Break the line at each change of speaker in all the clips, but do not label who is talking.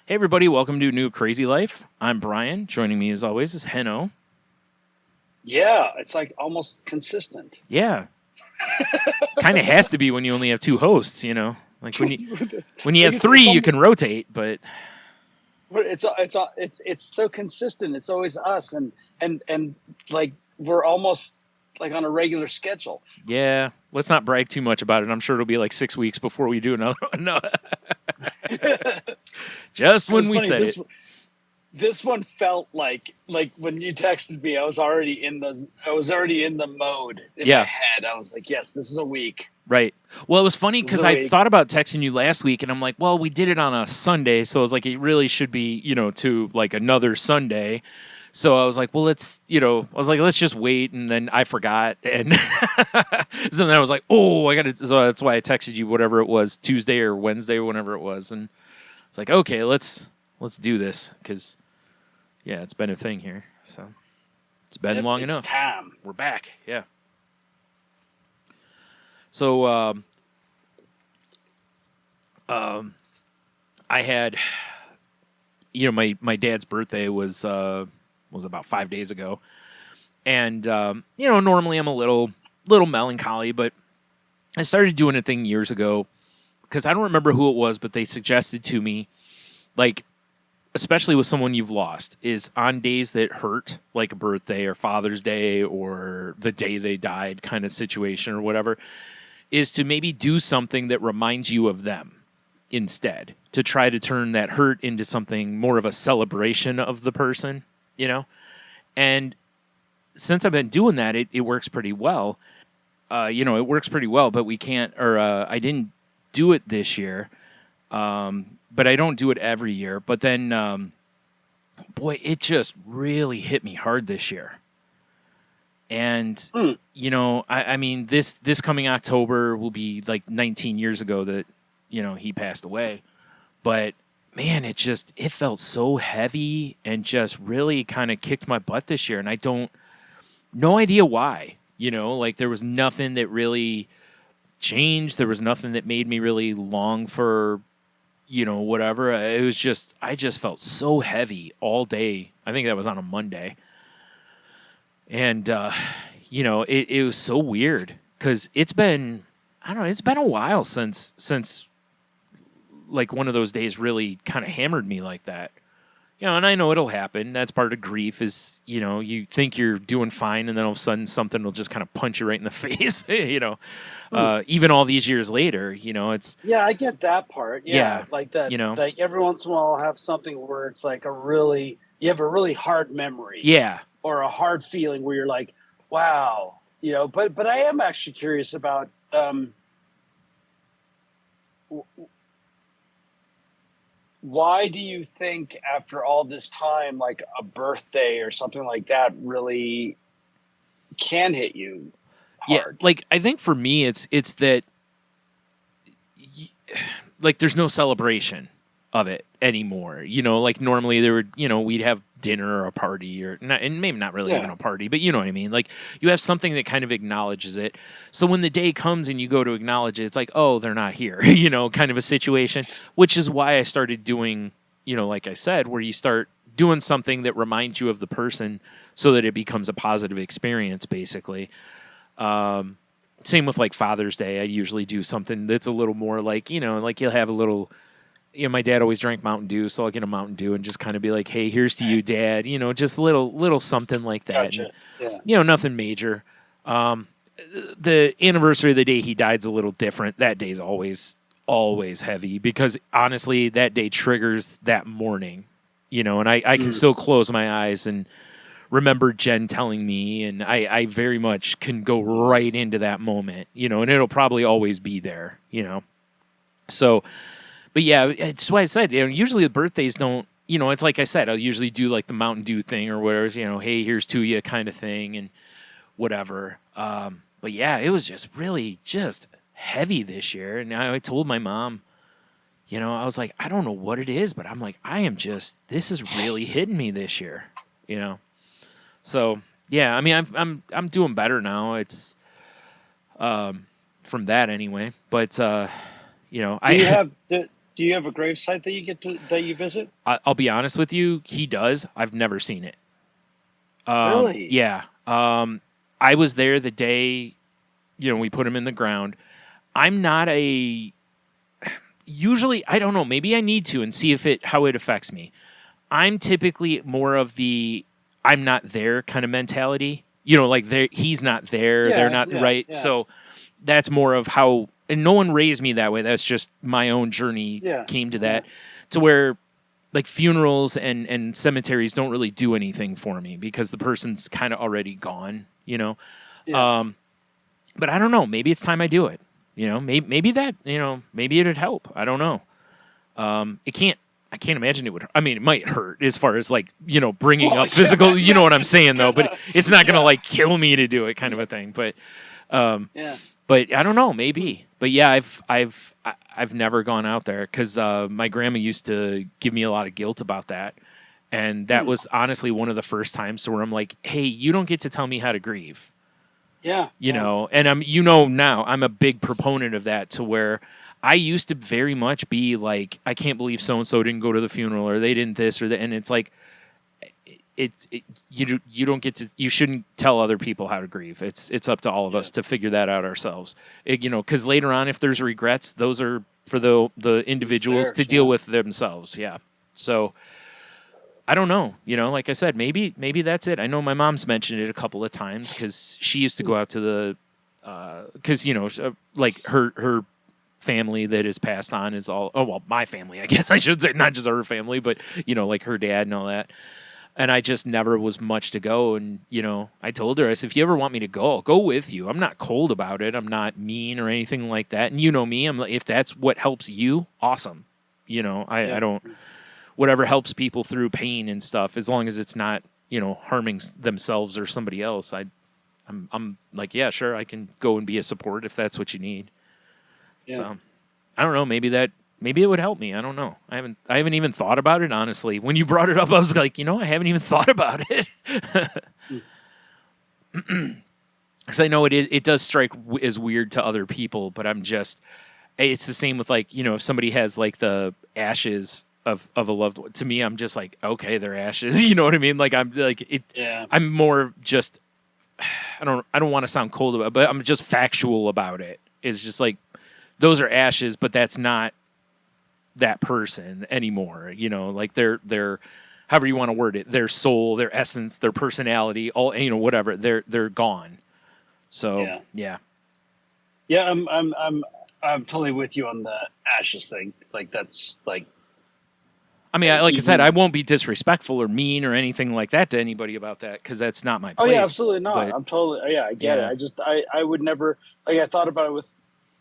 Hey everybody, welcome to New Crazy Life. I'm Brian. Joining me as always is Henno.
Yeah, it's like almost consistent.
Yeah, kind of has to be when you only have two hosts. Like when you
Like
have three,
it's
you can
almost
rotate. But
it's so consistent. It's always us, and like we're almost like on a regular schedule.
yeah, let's not brag too much about it. I'm sure it'll be like 6 weeks before we do another one. No,
It
just when
was
we
funny.
said it.
This one felt like when you texted me, I was already in the mode in my
Yeah,
head. I was like, yes, this is a week.
right. Well, it was funny
This is
because
a
I
week.
thought about texting you last week, and I'm like, well, we did it on a Sunday, so I was like, it really should be, to like another Sunday. So I was like, well, let's just wait. And then I forgot. And so then I was like, oh, I got to. So that's why I texted you, whatever it was, Tuesday or Wednesday or whenever it was. And it's like, okay, let's do this. Because, yeah, it's been a thing here. So it's been
Yep,
long
it's
enough.
time.
We're back. Yeah. So I had, my dad's birthday was about 5 days ago. And normally I'm a little melancholy, but I started doing a thing years ago because I don't remember who it was, but they suggested to me, like, especially with someone you've lost, is on days that hurt, like a birthday or Father's Day or the day they died kind of situation or whatever, is to maybe do something that reminds you of them instead, to try to turn that hurt into something more of a celebration of the person, And since I've been doing that, it works pretty well. It works pretty well, but we can't, or I didn't do it this year, but I don't do it every year. But then, boy, it just really hit me hard this year. And,
Mm.
I mean, this coming October will be like 19 years ago that, he passed away. But man, it felt so heavy and just really kind of kicked my butt this year. And no idea why. Like there was nothing that really changed. There was nothing that made me really long for, whatever. It was I just felt so heavy all day. I think that was on a Monday. And, it was so weird because I don't know, it's been a while since like one of those days really kind of hammered me like that. And I know it'll happen. That's part of grief is, you think you're doing fine and then all of a sudden something will just kind of punch you right in the face, even all these years later, it's,
Yeah, I get that part. Yeah,
yeah,
like that.
you know,
Like every once in a while, I'll have something where it's like you have a really hard memory
yeah,
or a hard feeling where you're like, wow, But I am actually curious about w- why do you think after all this time, like a birthday or something like that, really can hit you
yeah.
hard?
Like, I think for me, it's that, like, there's no celebration of it anymore. Like normally there would, we'd have dinner or a party or not, and maybe not really even
Yeah.
a party, but you know what I mean? Like you have something that kind of acknowledges it. So when the day comes and you go to acknowledge it, it's like, oh, they're not here, kind of a situation, which is why I started doing, like I said, where you start doing something that reminds you of the person so that it becomes a positive experience, basically. Same with like Father's Day. I usually do something that's a little more like, like you'll have a little, my dad always drank Mountain Dew, so I'll get a Mountain Dew and just kind of be like, hey, here's to you, Dad. Just a little something like that. And,
Gotcha. Yeah.
nothing major. Um, the anniversary of the day he died's a little different. That day's always heavy because honestly, that day triggers that morning, and I can
Mm.
still close my eyes and remember Jen telling me, and I very much can go right into that moment, and it'll probably always be there, So, but yeah, it's why I said, usually the birthdays don't, it's like I said, I'll usually do like the Mountain Dew thing or whatever, hey, here's to you kind of thing and whatever. But yeah, it was just really just heavy this year. And I told my mom, I was like, I don't know what it is, but I'm like, this is really hitting me this year, So yeah, I mean, I'm doing better now. It's from that anyway. But
Do you have? Do you have a gravesite that you visit?
I'll be honest with you, he does. I've never seen it.
Really?
Yeah. I was there the day, we put him in the ground. I'm not a usually I don't know, maybe I need to and see how it affects me. I'm typically more of the I'm not there kind of mentality. Like he's not there, they're
Yeah,
not
yeah,
right.
yeah,
So that's more of how, and no one raised me that way. That's just my own journey
yeah,
came to
yeah,
that, to where like funerals and cemeteries don't really do anything for me because the person's kind of already gone.
yeah.
Um, but I don't know. Maybe it's time I do it. Maybe that, maybe it'd help. I don't know. It can't. I can't imagine it would. I mean, it might hurt as far as like bringing
Well,
up
yeah,
physical. You know
yeah.
what I'm
It's
saying though. But
gonna,
it's not gonna
yeah,
like kill me to do it, kind of a thing. Um,
yeah.
but I don't know.
Hmm.
Maybe. But yeah, I've never gone out there because my grandma used to give me a lot of guilt about that, and that
Hmm.
was honestly one of the first times to where I'm like, hey, you don't get to tell me how to grieve.
Yeah, yeah,
And now I'm a big proponent of that, to where I used to very much be like, I can't believe so and so didn't go to the funeral, or they didn't this or that, and it's like you don't get to, you shouldn't tell other people how to grieve. It's up to all of
yeah.
us to figure that out ourselves. Because later on, if there's regrets, those are for the
It's
individuals to
theirs.
deal
Yeah.
with themselves. Yeah. So I don't know. Like I said, maybe that's it. I know my mom's mentioned it a couple of times because she used to
Hmm.
go out to the because like her family that is passed on is all, oh well, my family, I guess I should say, not just her family, but like her dad and all that. And I just never was much to go. And I told her, I said, if you ever want me to go, I'll go with you. I'm not cold about it. I'm not mean or anything like that. And you know me, I'm like, if that's what helps you, awesome. I
Yeah.
don't, whatever helps people through pain and stuff, as long as it's not harming themselves or somebody else. I'm like, yeah, sure, I can go and be a support if that's what you need.
Yeah.
So I don't know, maybe it would help me. I don't know. I haven't even thought about it, honestly. When you brought it up, I was like, I haven't even thought about it.
Hmm.
Because I know it does strike as weird to other people, but it's the same with like, if somebody has like the ashes of a loved one, to me, I'm just like, okay, they're ashes. You know what I mean? Like I'm like it.
Yeah.
I'm more just, I don't want to sound cold about it, but I'm just factual about it. It's just like, those are ashes, but that's not that person anymore. Like they're however you want to word it, their soul, their essence, their personality, all whatever, they're gone. So
Yeah.
yeah.
Yeah. I'm totally with you on the ashes thing. Like that's like
I mean, like I said, I
even.
won't be disrespectful or mean or anything like that to anybody about that, because that's not my
Oh yeah,
place.
absolutely not.
But
I'm totally. Yeah, I get it.
yeah,
I would never, like, I thought about it with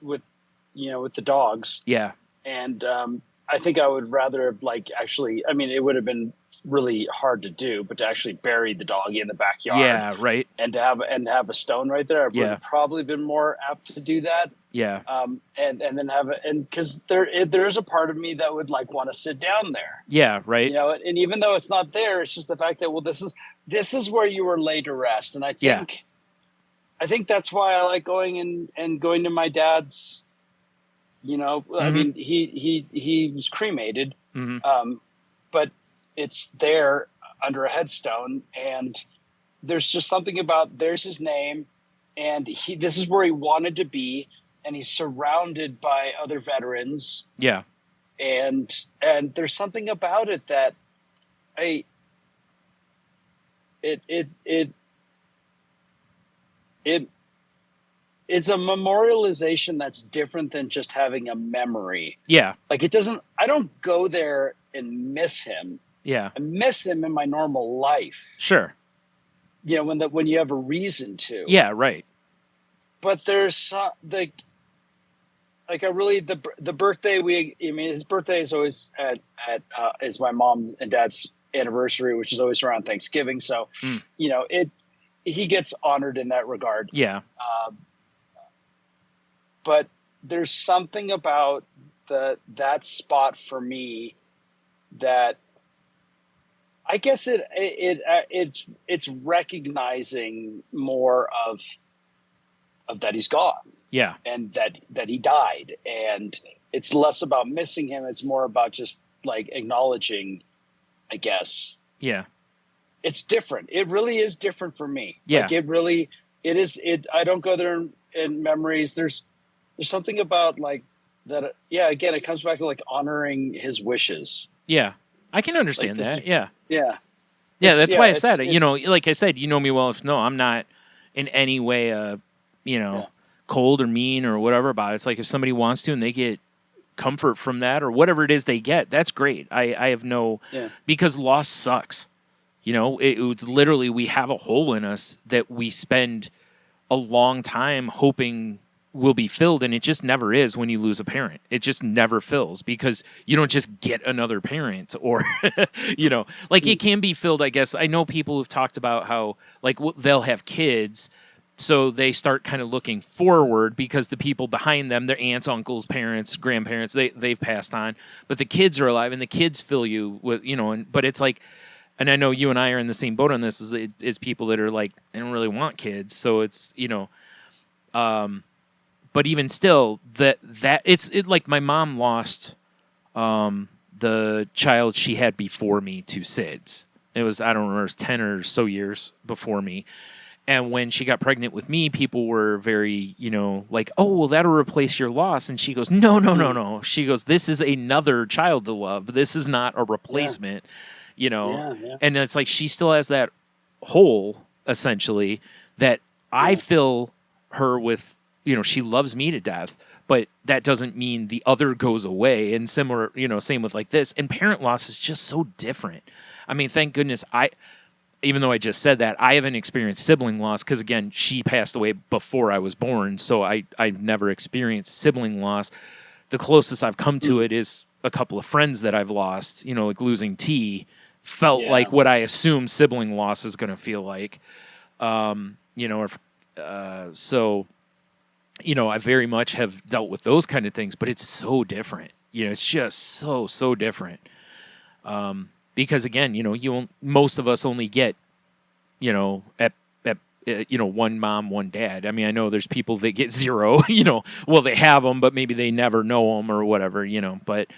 with the dogs,
yeah,
and I think I would rather have, like, actually. I mean, it would have been really hard to do, but to actually bury the doggy in the backyard
yeah, right,
and to have a stone right there, I would
yeah,
have probably been more apt to do that.
yeah,
And then have it, and because there is a part of me that would, like, want to sit down there,
yeah, right,
and even though it's not there, it's just the fact that, well, this is where you were laid to rest. And
yeah,
I think that's why I like going to my dad's. I
mm-hmm,
mean, he was cremated,
mm-hmm,
but it's there under a headstone, and there's just something about, there's his name, and this is where he wanted to be, and he's surrounded by other veterans,
yeah,
and there's something about it that I it it it it it's a memorialization that's different than just having a memory.
yeah,
Like, it doesn't. I don't go there and miss him.
yeah,
I miss him in my normal life.
sure,
When you have a reason to.
yeah, right,
But there's like I really, the birthday, I mean, his birthday is always is my mom and dad's anniversary, which is always around Thanksgiving. So,
mm,
it he gets honored in that regard.
yeah,
Um, but there's something about that spot for me that I guess it's recognizing more of that he's gone,
yeah,
and that he died, it's less about missing him. It's more about just like acknowledging, I guess.
Yeah.
It's different. It really is different for me.
Yeah.
Like it is. I don't go there in memories. There's something about like that. Yeah. Again, it comes back to like honoring his wishes.
Yeah. I can understand
Like
that. Yeah.
yeah.
Yeah. That's why I said it.
It's
Like I said, you know me well. If no, I'm not in any way,
yeah.
cold or mean or whatever about it. It's like if somebody wants to and they get comfort from that or whatever it is they get, that's great. I have no, because loss sucks. It's literally, we have a hole in us that we spend a long time hoping will be filled, and it just never is when you lose a parent. It just never fills because you don't just get another parent or, like it can be filled, I guess. I know people who've talked about how, like, they'll have kids, so they start kind of looking forward because the people behind them, their aunts, uncles, parents, grandparents, they've passed on, but the kids are alive, and the kids fill you with, but it's like, and I know you and I are in the same boat on this, is people that are like, they don't really want kids. So it's, but even still that it's like my mom lost, the child she had before me to SIDS. It was, I don't remember, it was 10 or so years before me. And when she got pregnant with me, people were very, like, oh, well, that'll replace your loss. And she goes, no, no, no, no. She goes, this is another child to love. This is not a replacement. And it's like she still has that hole, essentially, that I fill her with. She loves me to death, but that doesn't mean the other goes away. And similar, same with like this. And parent loss is just so different. I mean, thank goodness even though I just said that, I haven't experienced sibling loss because, again, she passed away before I was born, so I've never experienced sibling loss. The closest I've come to it is a couple of friends that I've lost, like losing T. Felt like what I assume sibling loss is going to feel like, so, I very much have dealt with those kind of things, but it's so different. It's just so different. Because again, most of us only get, at one mom, one dad. I mean, I know there's people that get zero, well, they have them, but maybe they never know them or whatever, but.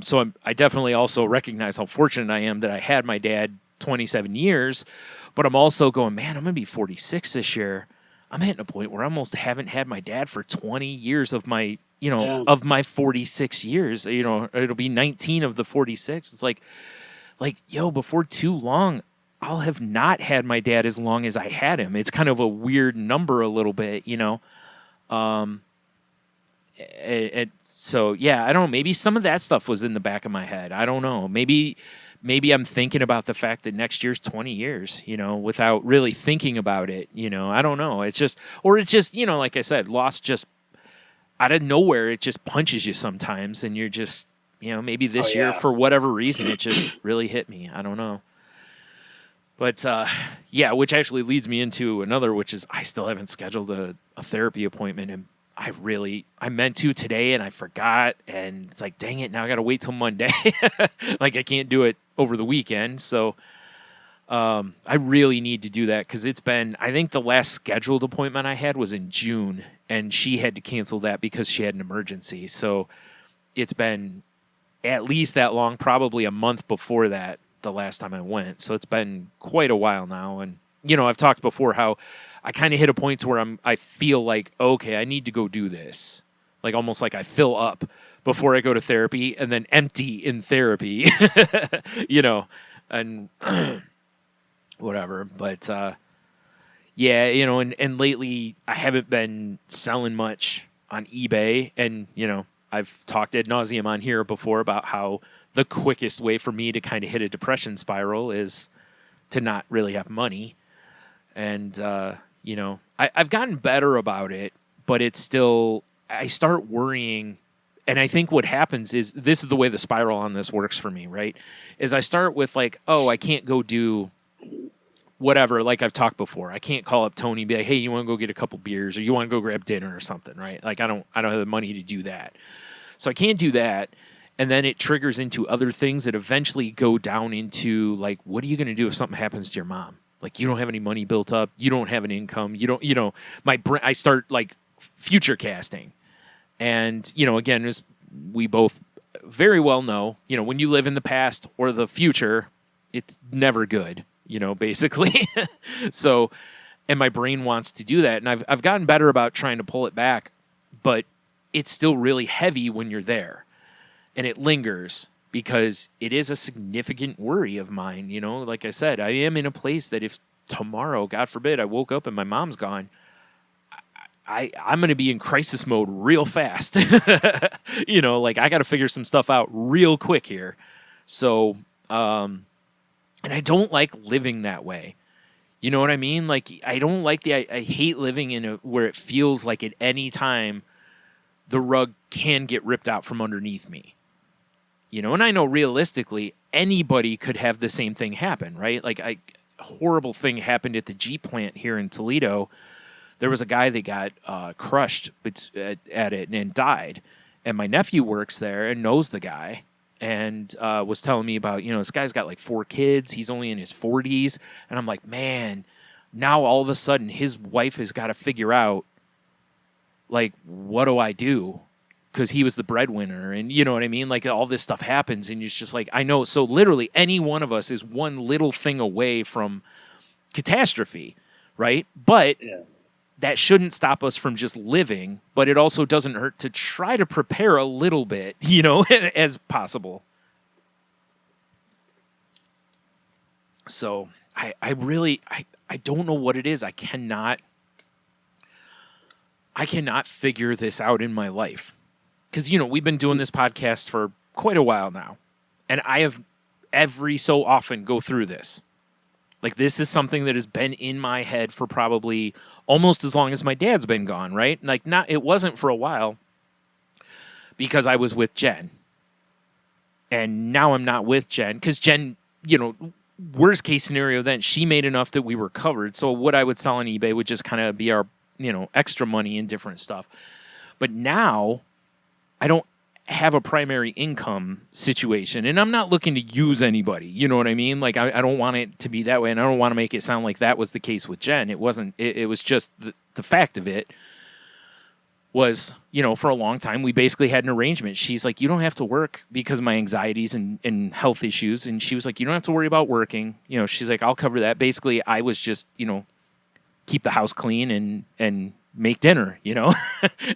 So I definitely also recognize how fortunate I am that I had my dad 27 years, but I'm also going, man, I'm going to be 46 this year. I'm hitting a point where I almost haven't had my dad for 20 years of my, of my 46 years, it'll be 19 of the 46. It's like, before too long, I'll have not had my dad as long as I had him. It's kind of a weird number a little bit, So yeah, I don't know. Maybe some of that stuff was in the back of my head. I don't know. Maybe I'm thinking about the fact that next year's 20 years, without really thinking about it. I don't know. It's just, like I said, loss just out of nowhere. It just punches you sometimes, and you're just, maybe this year for whatever reason it just really hit me. I don't know. But which actually leads me into another, which is I still haven't scheduled a therapy appointment, and I meant to today and I forgot, and it's like, dang it, now I got to wait till Monday. Like I can't do it over the weekend. So I really need to do that because I think the last scheduled appointment I had was in June, and she had to cancel that because she had an emergency. So it's been at least that long, probably a month before that, the last time I went. So it's been quite a while now. And, I've talked before how I kind of hit a point to where I feel like, okay, I need to go do this. Like almost like I fill up before I go to therapy and then empty in therapy, and whatever. But, and lately I haven't been selling much on eBay, and, I've talked ad nauseum on here before about how the quickest way for me to kind of hit a depression spiral is to not really have money. And, I've gotten better about it, but it's still, I start worrying. And I think what happens is, this is the way the spiral on this works for me, right? Is I start with like, oh, I can't go do whatever. Like I've talked before, I can't call up Tony and be like, hey, you want to go get a couple beers, or you want to go grab dinner or something, right? Like I don't have the money to do that. So I can't do that. And then it triggers into other things that eventually go down into like, what are you going to do if something happens to your mom? Like you don't have any money built up. You don't have an income. You don't, my brain, I start like future casting. And, again, we both very well know, when you live in the past or the future, it's never good, basically. So, and my brain wants to do that. And I've gotten better about trying to pull it back, but it's still really heavy when you're there and it lingers because it is a significant worry of mine. Like I said, I am in a place that if tomorrow, God forbid, I woke up and my mom's gone, I'm going to be in crisis mode real fast. Like I got to figure some stuff out real quick here. So, and I don't like living that way. You know what I mean? Like I don't like I hate living where it feels like at any time the rug can get ripped out from underneath me. And I know realistically anybody could have the same thing happen, right? Like a horrible thing happened at the Jeep plant here in Toledo. There was a guy that got crushed at it and died. And my nephew works there and knows the guy and was telling me about, this guy's got like 4 kids. He's only in his 40s. And I'm like, man, now all of a sudden his wife has got to figure out, like, what do I do? Because he was the breadwinner. And you know what I mean? Like all this stuff happens and it's just like, I know. So literally any one of us is one little thing away from catastrophe, right? But that shouldn't stop us from just living, but it also doesn't hurt to try to prepare a little bit, as possible. So I really don't know what it is. I cannot figure this out in my life. Because, we've been doing this podcast for quite a while now. And I have every so often go through this. Like, this is something that has been in my head for probably almost as long as my dad's been gone, right? Like, it wasn't for a while because I was with Jen. And now I'm not with Jen because Jen, worst case scenario then, she made enough that we were covered. So what I would sell on eBay would just kind of be our, extra money and different stuff. But now I don't have a primary income situation and I'm not looking to use anybody. You know what I mean? Like I don't want it to be that way and I don't want to make it sound like that was the case with Jen. It wasn't, it was just the fact of it was, for a long time, we basically had an arrangement. She's like, you don't have to work because of my anxieties and health issues. And she was like, you don't have to worry about working. She's like, I'll cover that. Basically I was just, keep the house clean and make dinner,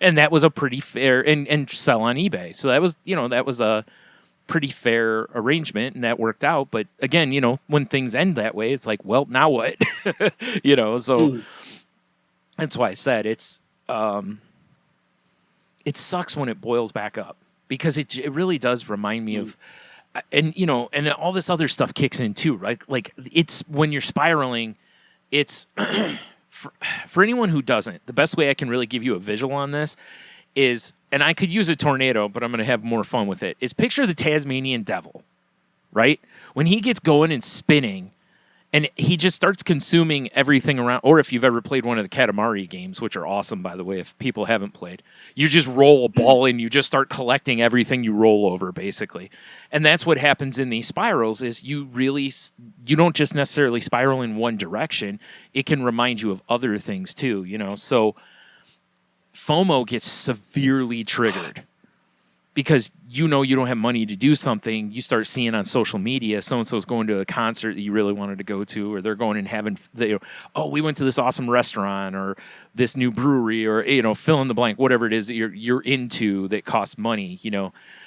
and that was a pretty fair and sell on eBay. So that was, that was a pretty fair arrangement and that worked out. But again, when things end that way, it's like, well, now what, so that's why I said it sucks when it boils back up because it really does remind me of, and, and all this other stuff kicks in too, right? Like it's when you're spiraling, it's, for anyone who doesn't, the best way I can really give you a visual on this is, and I could use a tornado, but I'm going to have more fun with it, is picture the Tasmanian devil, right? When he gets going and spinning and he just starts consuming everything around, or if you've ever played one of the Katamari games, which are awesome, by the way, if people haven't played, you just roll a ball and you just start collecting everything you roll over, basically. And that's what happens in these spirals is you don't just necessarily spiral in one direction. It can remind you of other things too, So FOMO gets severely triggered because you don't have money to do something. You start seeing on social media so-and-so's going to a concert that you really wanted to go to, or they're going and having, we went to this awesome restaurant or this new brewery or, fill in the blank, whatever it is that you're into that costs money,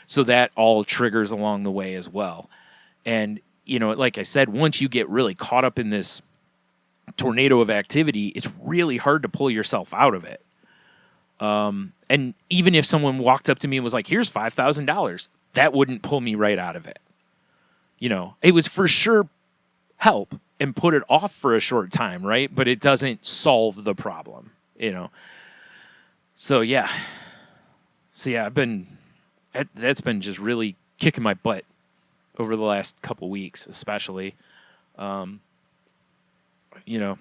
So that all triggers along the way as well. And, like I said, once you get really caught up in this tornado of activity, it's really hard to pull yourself out of it. And even if someone walked up to me and was like, here's $5,000, that wouldn't pull me right out of it. It was for sure help and put it off for a short time, right? But it doesn't solve the problem, So yeah, that's been just really kicking my butt over the last couple weeks, especially. I don't know.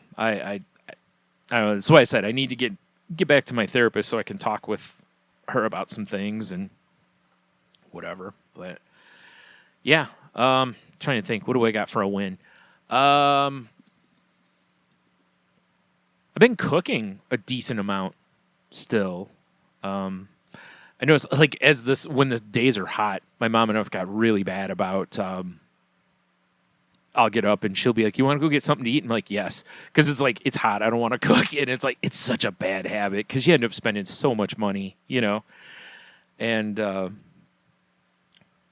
That's why I said I need to get back to my therapist so I can talk with her about some things and whatever. But yeah, trying to think, what do I got for a win? I've been cooking a decent amount still. And I know it's like when the days are hot, my mom and I got really bad about. I'll get up and she'll be like, "You want to go get something to eat?" I'm like, "Yes," because it's like it's hot. I don't want to cook, and it's like it's such a bad habit because you end up spending so much money, and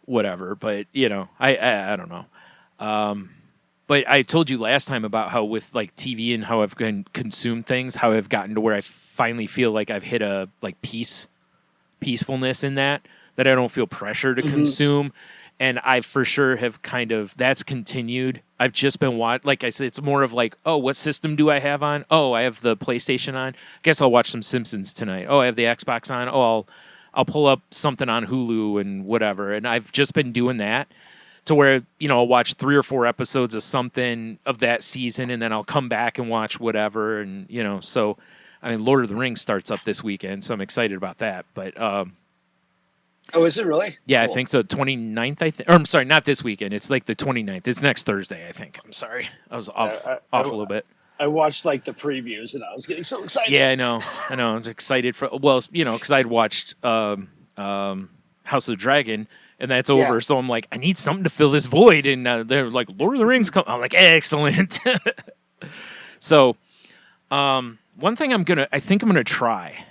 whatever. But I don't know. But I told you last time about how with like TV and how I've consumed things, how I've gotten to where I finally feel like I've hit a like peacefulness in that I don't feel pressure to consume. And I for sure have that's continued. I've just been like I said, it's more of like, oh, what system do I have on? Oh, I have the PlayStation on. Guess I'll watch some Simpsons tonight. Oh, I have the Xbox on. Oh, I'll pull up something on Hulu and whatever. And I've just been doing that to where, I'll watch 3 or 4 episodes of something of that season, and then I'll come back and watch whatever. And, so, I mean, Lord of the Rings starts up this weekend, so I'm excited about that. But,
oh, is it really?
yeah,
Cool.
I think so. 29th, I think. Or I'm sorry, not this weekend. It's like the 29th. It's next Thursday, I think. I'm sorry. I was off a little bit.
I watched like the previews and I was getting so excited.
Yeah, I know. I was excited because I'd watched House of the Dragon, and that's over. Yeah. So I'm like, I need something to fill this void. And they're like, Lord of the Rings come. I'm like, excellent. So, one thing I think I'm gonna try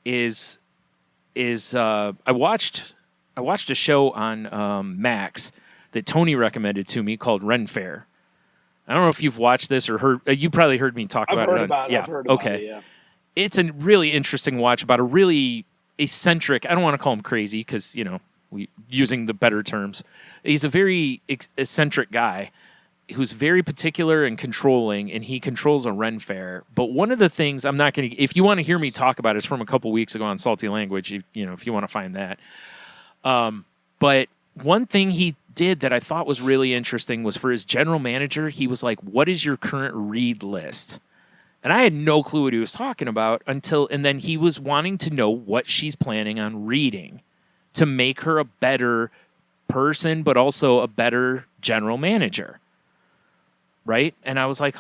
is I watched a show on Max that Tony recommended to me called Ren Fair. I don't know if you've watched this or heard. You probably heard me talk about it.
I've heard about it. Yeah.
It's a really interesting watch about a really eccentric. I don't want to call him crazy because we using the better terms. He's a very eccentric guy who's very particular and controlling, and he controls a Ren Fair. But one of the things I'm not going to, if you want to hear me talk about it, it's from a couple weeks ago on Salty Language, if you want to find that. But one thing he did that I thought was really interesting was for his general manager, he was like, what is your current read list? And I had no clue what he was talking about and then he was wanting to know what she's planning on reading to make her a better person, but also a better general manager. Right? And I was like,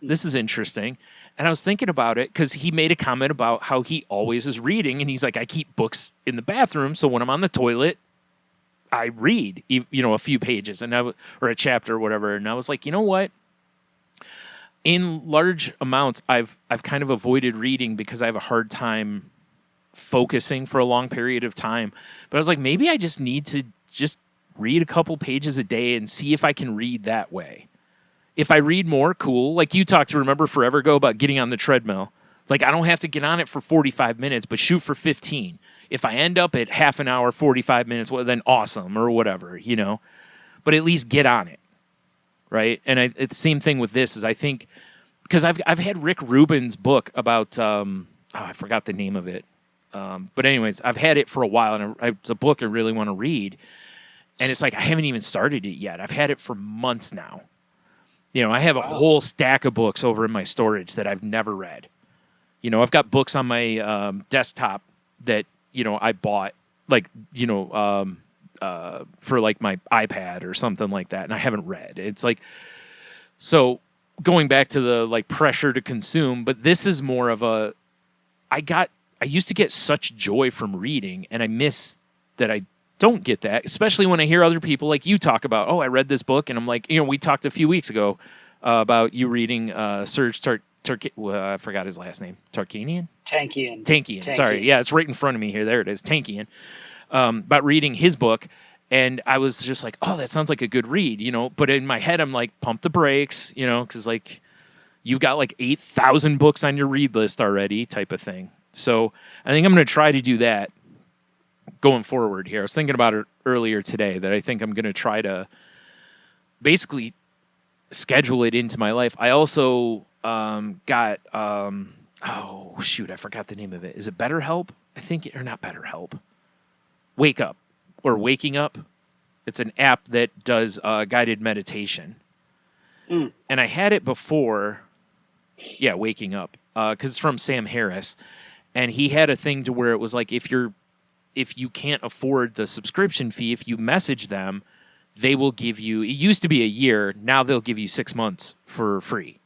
this is interesting. And I was thinking about it because he made a comment about how he always is reading. And he's like, I keep books in the bathroom. So when I'm on the toilet, I read, a few pages or a chapter or whatever. And I was like, you know what? In large amounts, I've kind of avoided reading because I have a hard time focusing for a long period of time. But I was like, maybe I just need to just read a couple pages a day and see if I can read that way. If I read more, cool. Like you talked to, remember forever ago about getting on the treadmill. Like I don't have to get on it for 45 minutes, but shoot for 15. If I end up at half an hour, 45 minutes, well, then awesome or whatever, But at least get on it, right? And it's the same thing with this. Is I think because I've had Rick Rubin's book about I forgot the name of it, but anyways, I've had it for a while, and it's a book I really want to read. And it's like I haven't even started it yet. I've had it for months now. I have a whole stack of books over in my storage that I've never read. I've got books on my desktop that, I bought, like, for like my iPad or something like that, and I haven't read. It's like, so going back to the like pressure to consume, but this is more of I used to get such joy from reading, and I miss that I don't get that, especially when I hear other people like you talk about, oh, I read this book, and I'm like, we talked a few weeks ago about you reading Serge I forgot his last name. Tankian. Sorry. Yeah, it's right in front of me here. There it is. Tankian. About reading his book. And I was just like, oh, that sounds like a good read, But in my head, I'm like, pump the brakes, because like you've got like 8,000 books on your read list already type of thing. So I think I'm going to try to do that going forward here. I was thinking about it earlier today that I think I'm going to try to basically schedule it into my life. I also got oh shoot, I forgot the name of it. Is it BetterHelp? I think, or not BetterHelp. Wake Up or Waking Up. It's an app that does guided meditation. And I had it before. Yeah, Waking Up, because it's from Sam Harris, and he had a thing to where it was like if you can't afford the subscription fee, if you message them, they will give you. It used to be a year. Now they'll give you 6 months for free.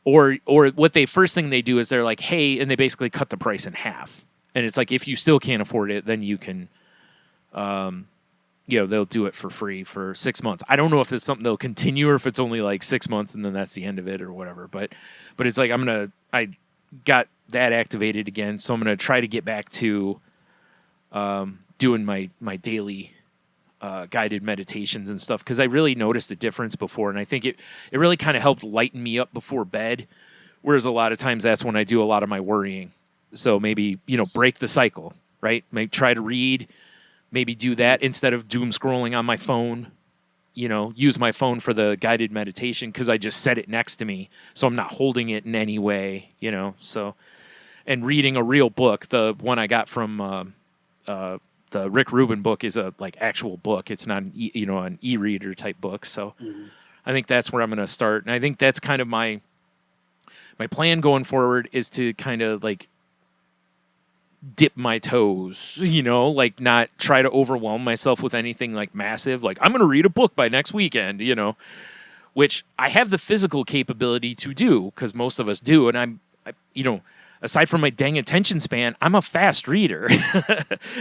Or what first thing they do is they're like, hey, and they basically cut the price in half. And it's like, if you still can't afford it, then you can, they'll do it for free for 6 months. I don't know if it's something they'll continue or if it's only like 6 months and then that's the end of it or whatever. But it's like, I got that activated again. So I'm going to try to get back to doing my daily guided meditations and stuff, because I really noticed a difference before. And I think it really kind of helped lighten me up before bed. Whereas a lot of times that's when I do a lot of my worrying. So maybe, break the cycle, right? Maybe try to read, maybe do that instead of doom scrolling on my phone, use my phone for the guided meditation because I just set it next to me. So I'm not holding it in any way, so, and reading a real book. The one I got from the Rick Rubin book is a like actual book. It's not, an e-reader type book. So I think that's where I'm going to start. And I think that's kind of my plan going forward, is to kind of like dip my toes, like not try to overwhelm myself with anything like massive. Like, I'm going to read a book by next weekend, which I have the physical capability to do because most of us do. And aside from my dang attention span, I'm a fast reader.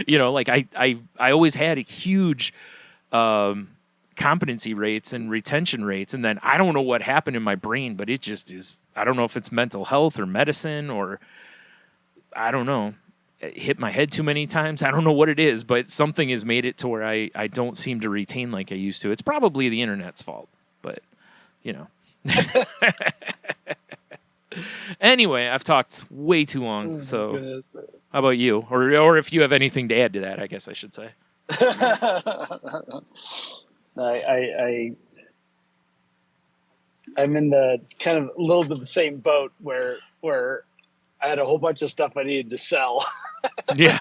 Like I always had a huge competency rates and retention rates. And then I don't know what happened in my brain, but it just is, I don't know if it's mental health or medicine or I don't know. Hit my head too many times. I don't know what it is, but something has made it to where I don't seem to retain like I used to. It's probably the internet's fault, but Anyway, I've talked way too long. So how about you? Or if you have anything to add to that, I guess I should say.
I'm in the kind of a little bit of the same boat where I had a whole bunch of stuff I needed to sell.
Yeah.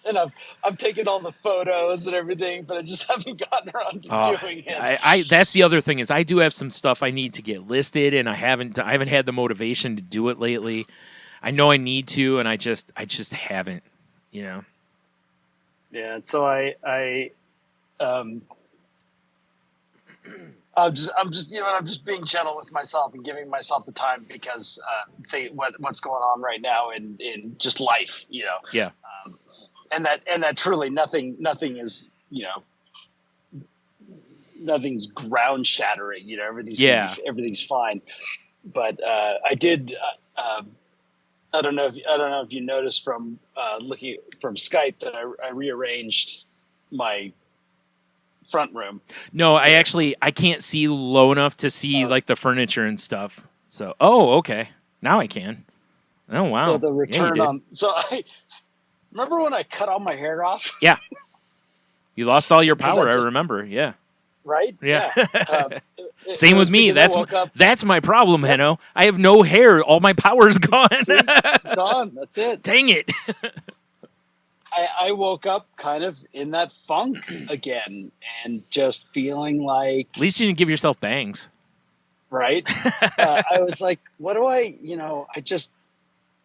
And I've taken all the photos and everything, but I just haven't gotten around to doing it.
I that's the other thing, is I do have some stuff I need to get listed, and I haven't had the motivation to do it lately. I know I need to, and I just haven't,
Yeah, and so I'm just being gentle with myself and giving myself the time because what's going on right now in just life,
Yeah.
And that truly nothing is, nothing's ground shattering, everything's fine. But I did. I don't know if you noticed from looking from Skype that I rearranged my front room.
No, I can't see low enough to see like the furniture and stuff. So, okay, now I can. Oh wow!
So the return on. So I remember when I cut all my hair off.
Yeah, you lost all your power. I remember. Yeah.
Right.
Yeah.
Same
with me. That's my problem, Henno. I have no hair. All my power's gone.
Gone. That's it.
Dang it.
I woke up kind of in that funk again and just feeling like...
At least you didn't give yourself bangs.
Right? I was like, what do I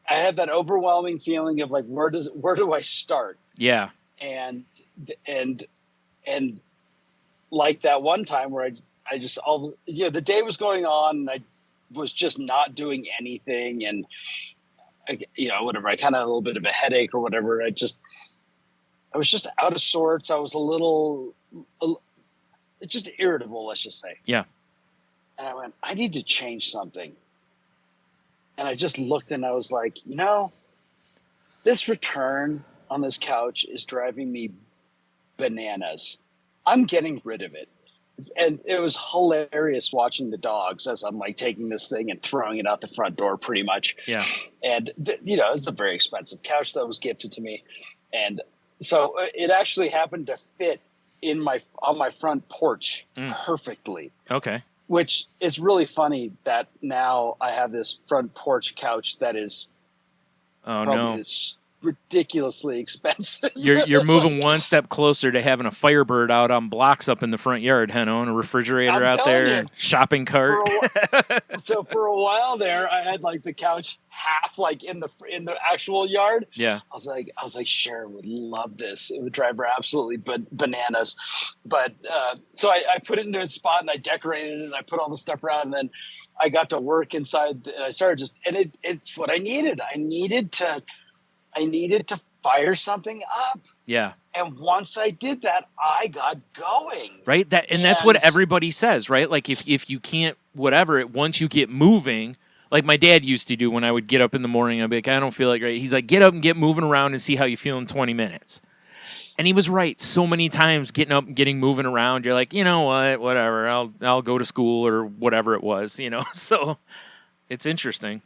had that overwhelming feeling of like, where do I start?
Yeah.
And like that one time where I just the day was going on and I was just not doing anything and whatever. I kind of had a little bit of a headache or whatever. I was just out of sorts. I was a little just irritable, let's just say.
Yeah.
And I went, I need to change something. And I just looked and I was like, this return on this couch is driving me bananas. I'm getting rid of it. And it was hilarious watching the dogs as I'm like taking this thing and throwing it out the front door pretty much.
Yeah.
And, it's a very expensive couch that was gifted to me. And so it actually happened to fit on my front porch perfectly.
Okay.
Which is really funny that now I have this front porch couch that is ridiculously expensive.
You're moving one step closer to having a Firebird out on blocks up in the front yard, Henno, and a refrigerator out there, and shopping cart.
So for a while there, I had like the couch half like in the actual yard.
Yeah.
I was like, Sharon would love this. It would drive her absolutely bananas. But so I put it into its spot and I decorated it and I put all the stuff around and then I got to work inside and I started it's what I needed. I needed to I needed to fire something up.
Yeah.
And once I did that, I got going.
Right. That's what everybody says, right? Like if you can't whatever, once you get moving, like my dad used to do when I would get up in the morning, I'd be like, I don't feel like right. He's like, get up and get moving around and see how you feel in 20 minutes. And he was right. So many times getting up and getting moving around, you're like, you know what, whatever. I'll go to school or whatever it was, you know. So it's interesting.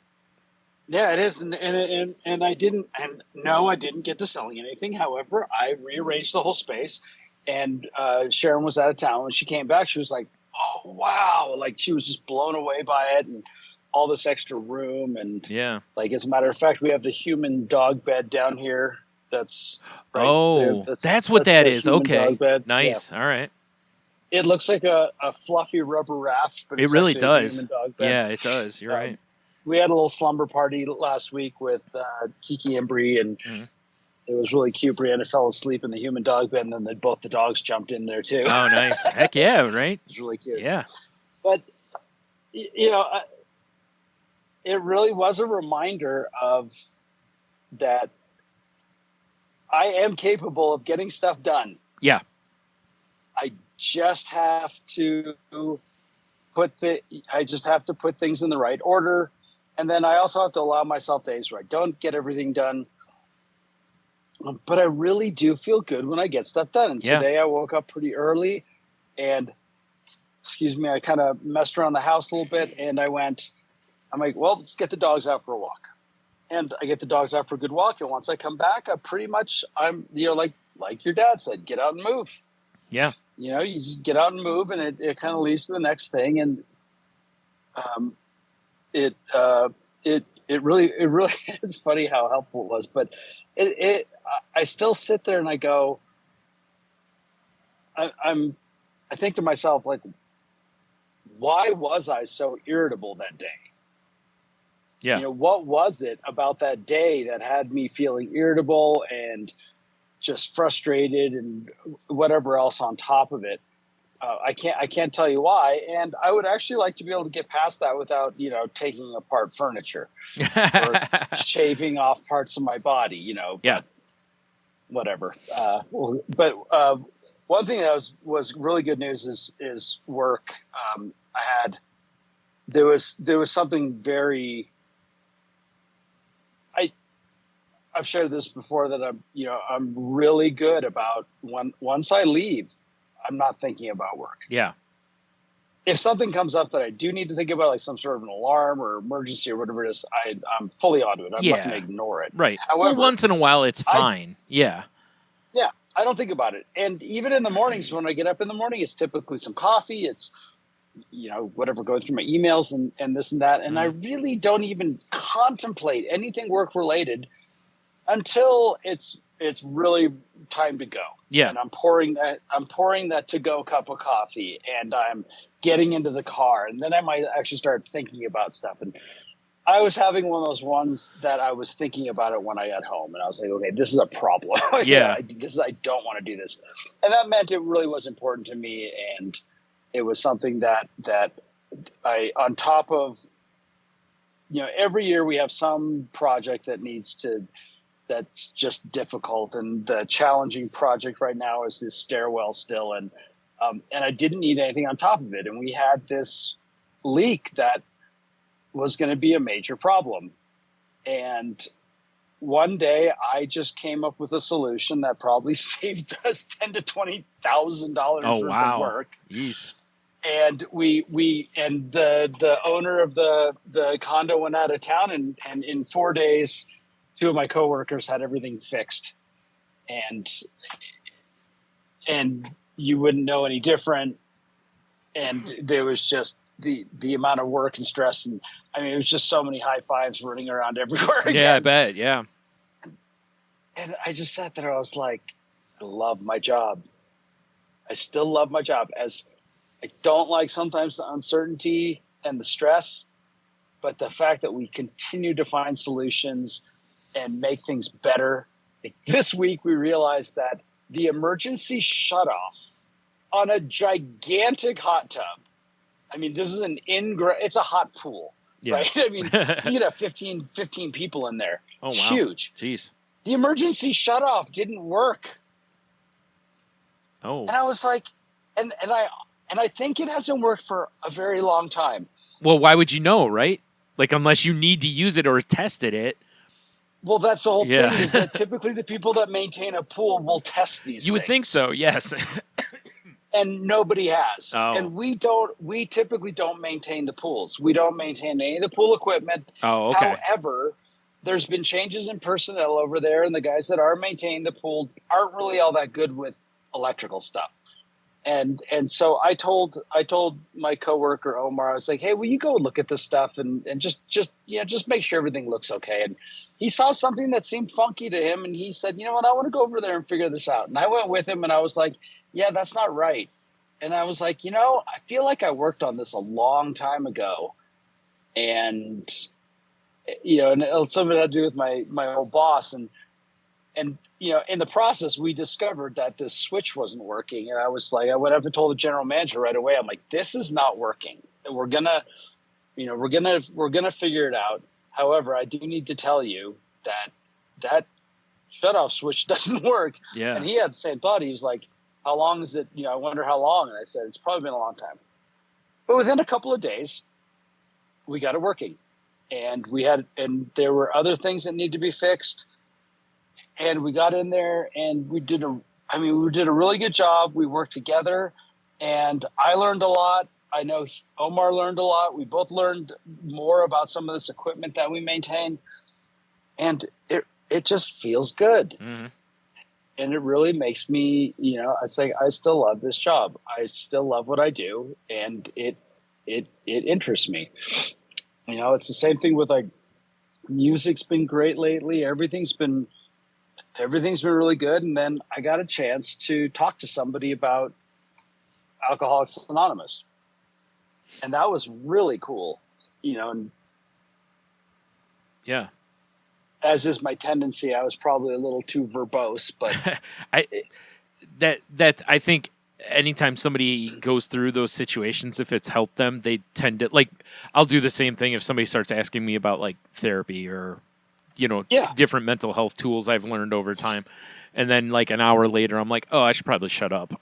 Yeah, it is, and I didn't, and no, I didn't get to selling anything. However, I rearranged the whole space, and Sharon was out of town. When she came back, she was like, "Oh wow!" Like she was just blown away by it, and all this extra room, and
Yeah.
like as a matter of fact, we have the human dog bed down here. That's right there.
Oh, that's what that
the
is.
human
Okay.
dog bed. Yeah,
Nice. All right.
it looks like a fluffy rubber raft, but
It
it's
really
actually a
does.
human dog bed.
Yeah, it does. You're right.
We had a little slumber party last week with Kiki and Bree, and it was really cute. Brianna fell asleep in the human dog bed, and then both the dogs jumped in there too.
Oh, nice. Heck yeah, right?
It was really cute.
Yeah.
But, you know, it really was a reminder of that I am capable of getting stuff done.
Yeah.
I just have to put things in the right order. And then I also have to allow myself days where I don't get everything done. But I really do feel good when I get stuff done. And today I woke up pretty early and, I kind of messed around the house a little bit. And I'm like, well, let's get the dogs out for a walk. And I get the dogs out for a good walk. And once I come back, I'm like your dad said, get out and move.
Yeah.
You know, you just get out and move, and it kind of leads to the next thing. And it really is funny how helpful it was. But I still sit there and I go, I think to myself, like, why was I so irritable that day?
Yeah.
You know, what was it about that day that had me feeling irritable and just frustrated and whatever else on top of it? I can't tell you why. And I would actually like to be able to get past that without, taking apart furniture or shaving off parts of my body,
Yeah.
Whatever. One thing that was really good news is work. There was something very, I've shared this before that I'm really good about once I leave, I'm not thinking about work.
Yeah.
If something comes up that I do need to think about, like some sort of an alarm or emergency or whatever it is, I'm fully onto it. I'm not going to ignore it.
Right.
However,
once in a while, it's fine. Yeah.
Yeah. I don't think about it. And even in the mornings, when I get up in the morning, it's typically some coffee. It's, whatever goes through my emails and this and that. And I really don't even contemplate anything work related until it's really time to go.
Yeah.
And I'm pouring that to go cup of coffee, and I'm getting into the car, and then I might actually start thinking about stuff. And I was having one of those ones that I was thinking about it when I got home, and I was like, okay, this is a problem.
Yeah.
I don't want to do this. And that meant it really was important to me. And it was something that I, on top of, every year we have some project that's just difficult. And the challenging project right now is this stairwell still. And I didn't need anything on top of it. And we had this leak that was going to be a major problem. And one day I just came up with a solution that probably saved us $10,000 to $20,000 worth of work.
Jeez.
And the owner of the condo went out of town, and in 4 days, 2 of my coworkers had everything fixed, and you wouldn't know any different. And there was just the amount of work and stress, and I mean, it was just so many high fives running around everywhere again.
Yeah, I bet. Yeah.
And I just sat there. I was like, I love my job. I still love my job. As I don't like sometimes the uncertainty and the stress, but the fact that we continue to find solutions and make things better. Like this week, we realized that the emergency shutoff on a gigantic hot tub. I mean, this is it's a hot pool, right? I mean, you could have 15 people in there. It's huge.
Jeez.
the emergency shutoff didn't work.
Oh.
And I was like, and I think it hasn't worked for a very long time.
Well, why would you know, right? Like, unless you need to use it or tested it.
Well, that's the whole
Yeah.
thing, is that typically the people that maintain a pool will test these
You would think
things.
so, yes.
And nobody has.
Oh.
And we typically don't maintain the pools. We don't maintain any of the pool equipment.
Oh, okay.
However, there's been changes in personnel over there, and the guys that are maintaining the pool aren't really all that good with electrical stuff. And so I told my coworker Omar, I was like, hey, will you go look at this stuff and just make sure everything looks okay. And he saw something that seemed funky to him, and he said, you know what, I want to go over there and figure this out. And I went with him, and I was like, yeah, that's not right. And I was like, I feel like I worked on this a long time ago, and and some of it had to do with my old boss, and in the process, we discovered that this switch wasn't working. And I was like, I went up and told the general manager right away. I'm like, this is not working. We're gonna figure it out. However, I do need to tell you that shutoff switch doesn't work.
Yeah.
And he had the same thought. He was like, how long is it? I wonder how long. And I said, it's probably been a long time. But within a couple of days, we got it working. And there were other things that need to be fixed. And we got in there, and we did a really good job. We worked together, and I learned a lot. I know Omar learned a lot. We both learned more about some of this equipment that we maintain, and it just feels good.
Mm-hmm.
And it really makes me, I say, I still love this job. I still love what I do, and it interests me. It's the same thing with, like, music's been great lately. Everything's been really good. And then I got a chance to talk to somebody about Alcoholics Anonymous. And that was really cool, and
yeah.
As is my tendency, I was probably a little too verbose, but
I think anytime somebody goes through those situations, if it's helped them, they tend to, like, I'll do the same thing if somebody starts asking me about, like, therapy or different mental health tools I've learned over time. And then, like, an hour later, I'm like, oh, I should probably shut up.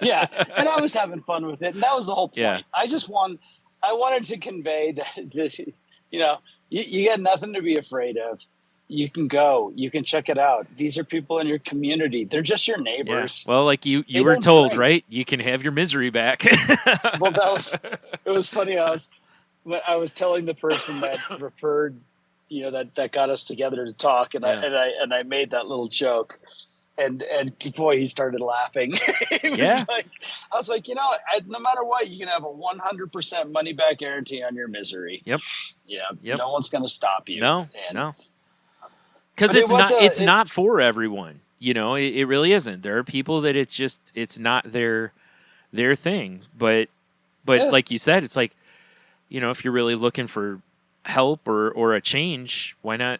Yeah. And I was having fun with it. And that was the whole point.
Yeah.
I wanted to convey that, you got nothing to be afraid of. You can go. You can check it out. These are people in your community. They're just your neighbors.
Yeah. Well, like you were told, right? You can have your misery back.
Well, it was funny. I was telling the person that referred, that got us together to talk, and I made that little joke, and boy, he started laughing. I was like, no matter what, you can have a 100% money back guarantee on your misery.
Yep.
Yeah.
Yep.
No one's going to stop you.
No. Because it's not for everyone. It really isn't. There are people that it's not their thing. But like you said, it's like, if you're really looking for help or a change, why not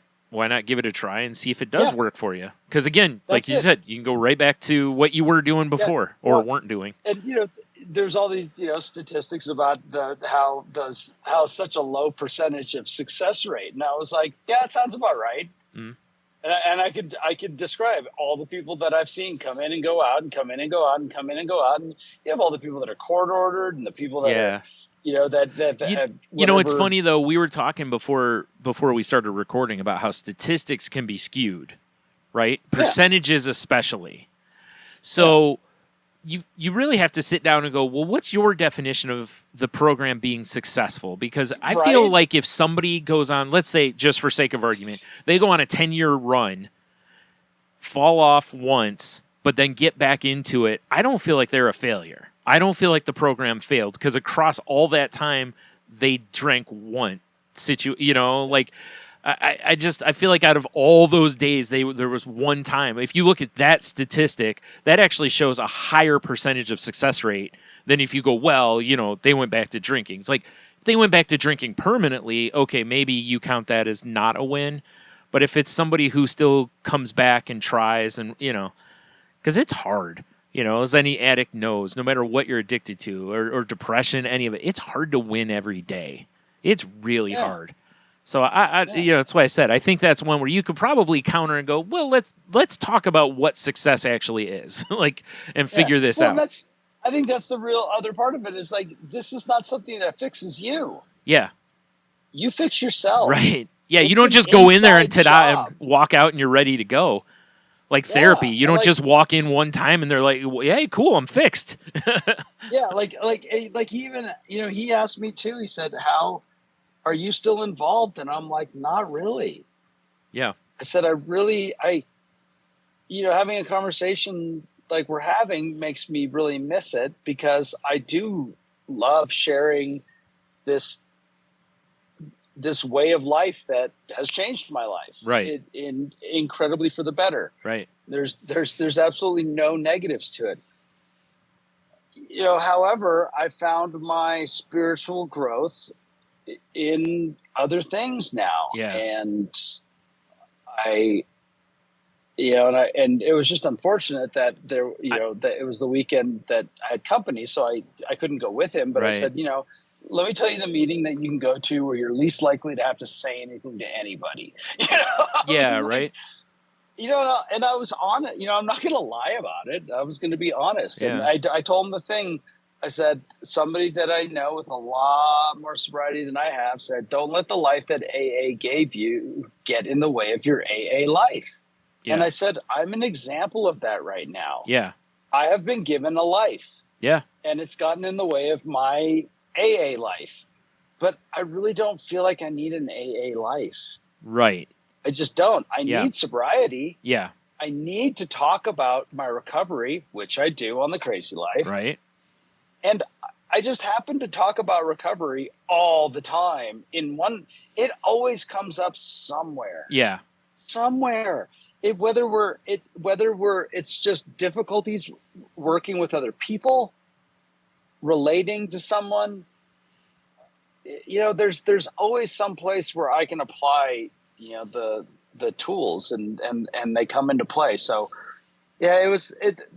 give it a try and see if it does work for you? Because again, like you said, you can go right back to what you were doing before or weren't doing.
And there's all these statistics about how such a low percentage of success rate, and I was like, yeah, it sounds about right.
Mm.
And I could describe all the people that I've seen come in and go out and come in and go out and come in and go out, and you have all the people that are court ordered and the people that are, that have whatever.
It's funny though. We were talking before we started recording about how statistics can be skewed, right? Percentages especially. So you really have to sit down and go, well, what's your definition of the program being successful? Because I feel like if somebody goes on, let's say, just for sake of argument, they go on a 10-year run, fall off once, but then get back into it, I don't feel like they're a failure. I don't feel like the program failed because across all that time, they drank one. I feel like out of all those days, there was one time. If you look at that statistic, that actually shows a higher percentage of success rate than if you go, well, they went back to drinking. It's like if they went back to drinking permanently, okay, maybe you count that as not a win. But if it's somebody who still comes back and tries and, because it's hard, as any addict knows, no matter what you're addicted to or depression, any of it, it's hard to win every day. It's really hard. So
Yeah.
that's why I said I think that's one where you could probably counter and go, well, let's talk about what success actually is, like, and
Yeah.
figure this
Well, and
out.
I think that's the real other part of it is like, this is not something that fixes you.
Yeah,
You fix yourself.
right. Yeah, you
It's
don't
an
just go in there and
inside
ta-da and
job.
walk out and you're ready to go. Like therapy,
Yeah.
you
And
don't
like,
just walk in one time and they're like, well, "Hey, cool, I'm fixed."
yeah, like he even, he asked me too. He said, "How are you still involved?" And I'm like, "Not really."
Yeah,
I said, having a conversation like we're having makes me really miss it because I do love sharing this this way of life that has changed my life
right,
in incredibly for the better.
right.
There's absolutely no negatives to it. However, I found my spiritual growth in other things now,
Yeah,
and I and it was just unfortunate that
I,
that it was the weekend that I had company, so I couldn't go with him. But I
right.
said, let me tell you the meeting that you can go to where you're least likely to have to say anything to anybody. I
Yeah,
was like,
right.
and I was on it. I'm not going to lie about it. I was going to be honest, and
Yeah,
I told him the thing. I said, somebody that I know with a lot more sobriety than I have said, don't let the life that AA gave you get in the way of your AA life. And
yeah,
I said, I'm an example of that right now.
yeah,
I have been given a life,
yeah.
and it's gotten in the way of my AA life. But I really don't feel like I need an AA life.
Right.
I just don't. I
Yeah,
need sobriety.
yeah.
I need to talk about my recovery, which I do on the Crazy Life.
Right.
And I just happen to talk about recovery all the time. It always comes up somewhere.
Yeah,
Somewhere. It's just difficulties working with other people, relating to someone. There's always some place where I can apply, the tools and they come into play. So yeah,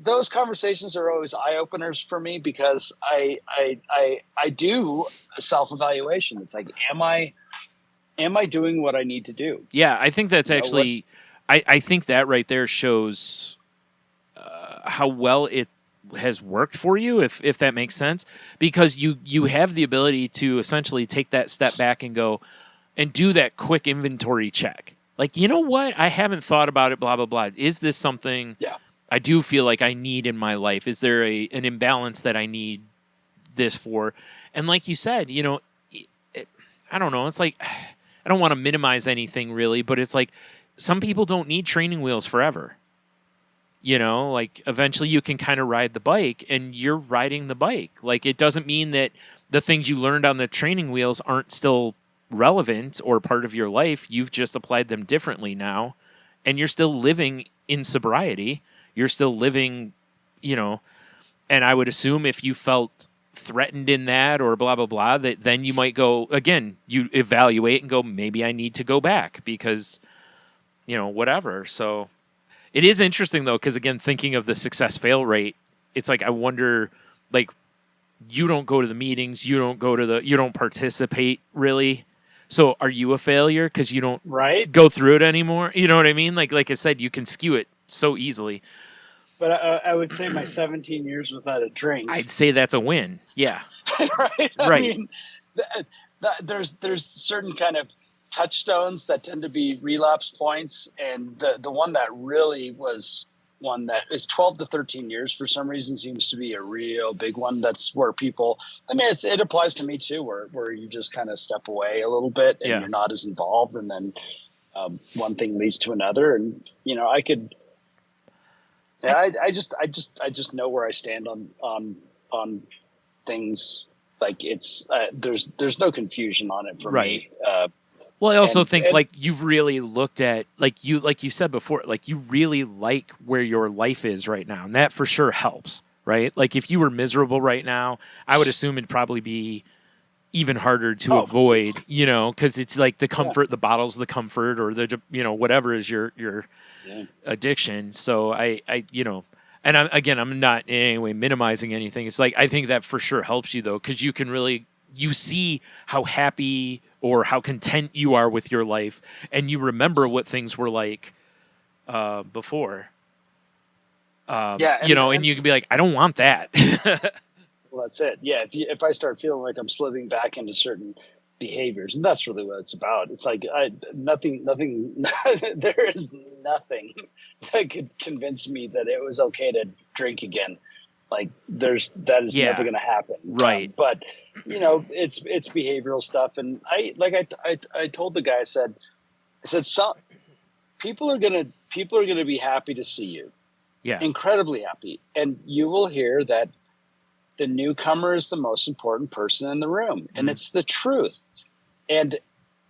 those conversations are always eye openers for me because I do a self-evaluation. It's like, am I doing what I need to do?
yeah. I think that's
What
actually, I think that right there shows how well it has worked for you, if that makes sense, because you have the ability to essentially take that step back and go and do that quick inventory check. Like, you know what? I haven't thought about it, blah, blah, blah. Is this something
Yeah.
I do feel like I need in my life? Is there an imbalance that I need this for? And like you said, I don't know. It's like, I don't want to minimize anything really, but it's like some people don't need training wheels forever. Like eventually you can kind of ride the bike and you're riding the bike. Like it doesn't mean that the things you learned on the training wheels aren't still relevant or part of your life. You've just applied them differently now and you're still living in sobriety. You're still living, and I would assume if you felt threatened in that or blah, blah, blah, that then you might go, again, you evaluate and go, maybe I need to go back because, whatever. So it is interesting though, because again, thinking of the success fail rate, it's like I wonder, like, you don't go to the meetings, you don't participate really. So are you a failure because you don't
Right.
go through it anymore? You know what I mean? Like I said, you can skew it so easily.
But I would say my 17 years without a drink.
I'd say that's a win. Yeah.
Right. I
Right.
mean, there's certain kind of touchstones that tend to be relapse points, and the one that really was one that is 12 to 13 years for some reason seems to be a real big one. That's where people, I mean, it applies to me too, where you just kind of step away a little bit and
Yeah.
you're not as involved, and then one thing leads to another, and I could. Yeah, I just know where I stand on things. Like it's there's no confusion on it for
Right.
me.
Well, I also think
And
like you've really looked at like you said before, like you really like where your life is right now, and that for sure helps, right? Like if you were miserable right now, I would assume it'd probably be even harder to
oh
avoid, because it's like the
yeah,
comfort, the bottles, the comfort, or the whatever is your
yeah,
addiction. So and I'm not in any way minimizing anything. It's like I think that for sure helps you though, because you can really you see how happy or how content you are with your life, and you remember what things were like before.
Yeah,
And you can be like, I don't want that.
well, that's it. Yeah, if I start feeling like I'm slipping back into certain behaviors, and that's really what it's about. It's like nothing. There is nothing that could convince me that it was okay to drink again. Like that is never
Yeah,
going to happen.
right.
But it's behavioral stuff, and I told the guy, I said some people are gonna be happy to see you,
Yeah.
incredibly happy, and you will hear that the newcomer is the most important person in the room, and
Mm-hmm.
it's the truth. And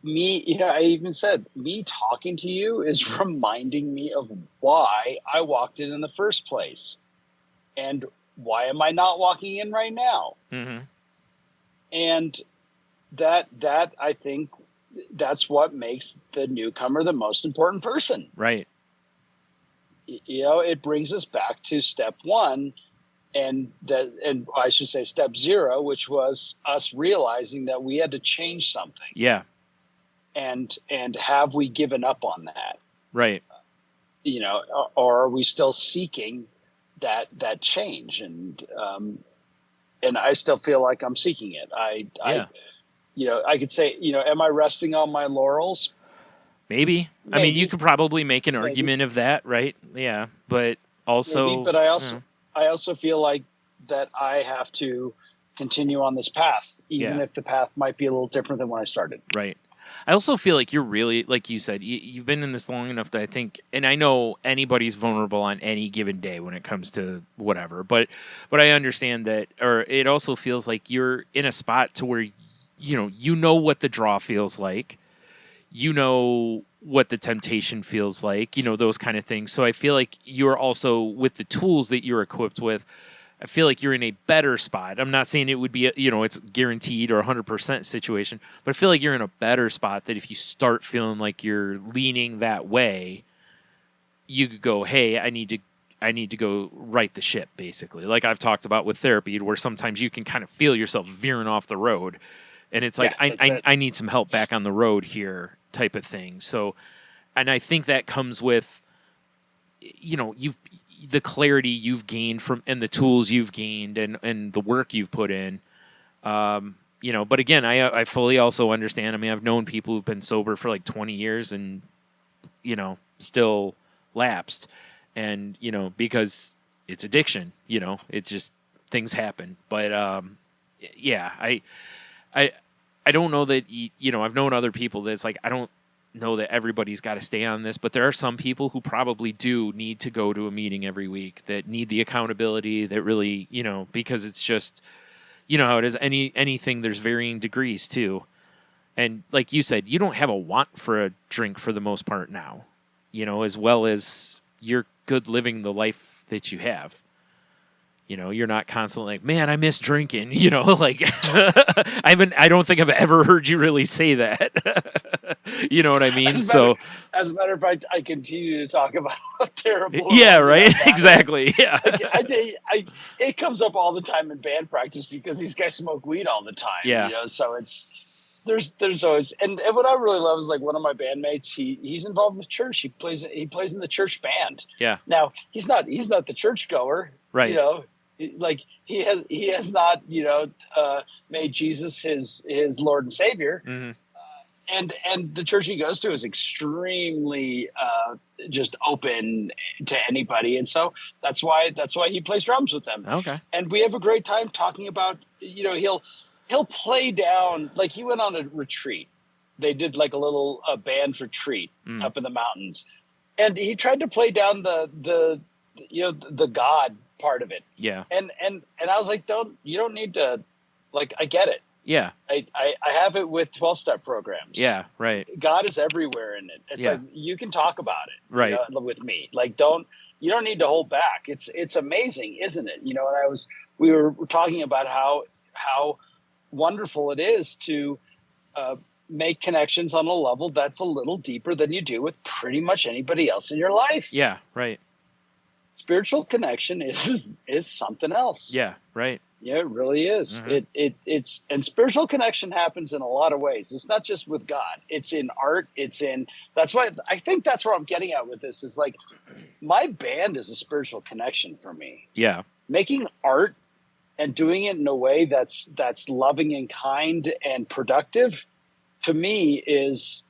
me, I even said, me talking to you is reminding me of why I walked in the first place, and why am I not walking in right now?
Mm-hmm.
And that I think that's what makes the newcomer the most important person.
Right.
It brings us back to step one, and I should say step zero, which was us realizing that we had to change something.
Yeah.
And have we given up on that?
Right.
Or are we still seeking that change? And I still feel like I'm seeking it.
Yeah.
I could say, am I resting on my laurels?
Maybe. I mean, you
Maybe,
could probably make an
maybe,
argument of that, right? Yeah. But
maybe.
also,
But I also feel like that I have to continue on this path, even
yeah.
if the path might be a little different than when I started.
Right. I also feel like you're really, like you said, you've been in this long enough that I think, and I know anybody's vulnerable on any given day when it comes to whatever, but I understand that, or it also feels like you're in a spot to where, you know what the draw feels like, what the temptation feels like, those kind of things. So I feel like you're also, with the tools that you're equipped with, I feel like you're in a better spot. I'm not saying it would be, it's guaranteed or 100% situation, but I feel like you're in a better spot that if you start feeling like you're leaning that way, you could go, hey, I need to go right the ship, basically. Like I've talked about with therapy, where sometimes you can kind of feel yourself veering off the road. And it's like,
Yeah, that's it.
I need some help back on the road here, type of thing. So, and I think that comes with, the clarity you've gained from, and the tools you've gained, and the work you've put in. But again, I fully also understand. I mean, I've known people who've been sober for like 20 years and, still lapsed, and, because it's addiction, it's just, things happen. But, yeah, I don't know that, I've known other people that's like, I don't know that everybody's got to stay on this, but there are some people who probably do need to go to a meeting every week, that need the accountability, that really, because it's just, how it is. Anything, there's varying degrees too. And like you said, you don't have a want for a drink for the most part now, as well as you're good living the life that you have. You're not constantly like, man, I miss drinking, like I don't think I've ever heard you really say that. You know what I mean?
As a matter of fact, I continue to talk about how terrible
Yeah,
it was and
right.
how bad it was.
Exactly. Yeah.
It comes up all the time in band practice because these guys smoke weed all the time.
Yeah.
So there's always, and what I really love is, like, one of my bandmates, he's involved with church. He plays in the church band.
Yeah.
Now he's not the churchgoer.
Right.
Like he has not made Jesus his Lord and Savior.
Mm-hmm.
And the church he goes to is extremely just open to anybody, and so that's why he plays drums with them.
Okay.
And we have a great time talking about, he'll play down, like, he went on a retreat. They did like a little band retreat up in the mountains, and he tried to play down the God part of it.
Yeah.
And I was like, you don't need to, like, I get it.
Yeah.
I have it with 12-step programs.
Yeah. Right.
God is everywhere in it. It's like, you can talk about it,
right,
with me. Like, you don't need to hold back. It's amazing, isn't it? And we were talking about how wonderful it is to make connections on a level that's a little deeper than you do with pretty much anybody else in your life.
Yeah. Right.
Spiritual connection is something else.
Yeah. Right.
Yeah, it really is.
Mm-hmm.
It's and spiritual connection happens in a lot of ways. It's not just with God. It's in art. It's in that's why I think that's where I'm getting at with this is like my band is a spiritual connection for me.
Yeah.
Making art and doing it in a way that's loving and kind and productive to me is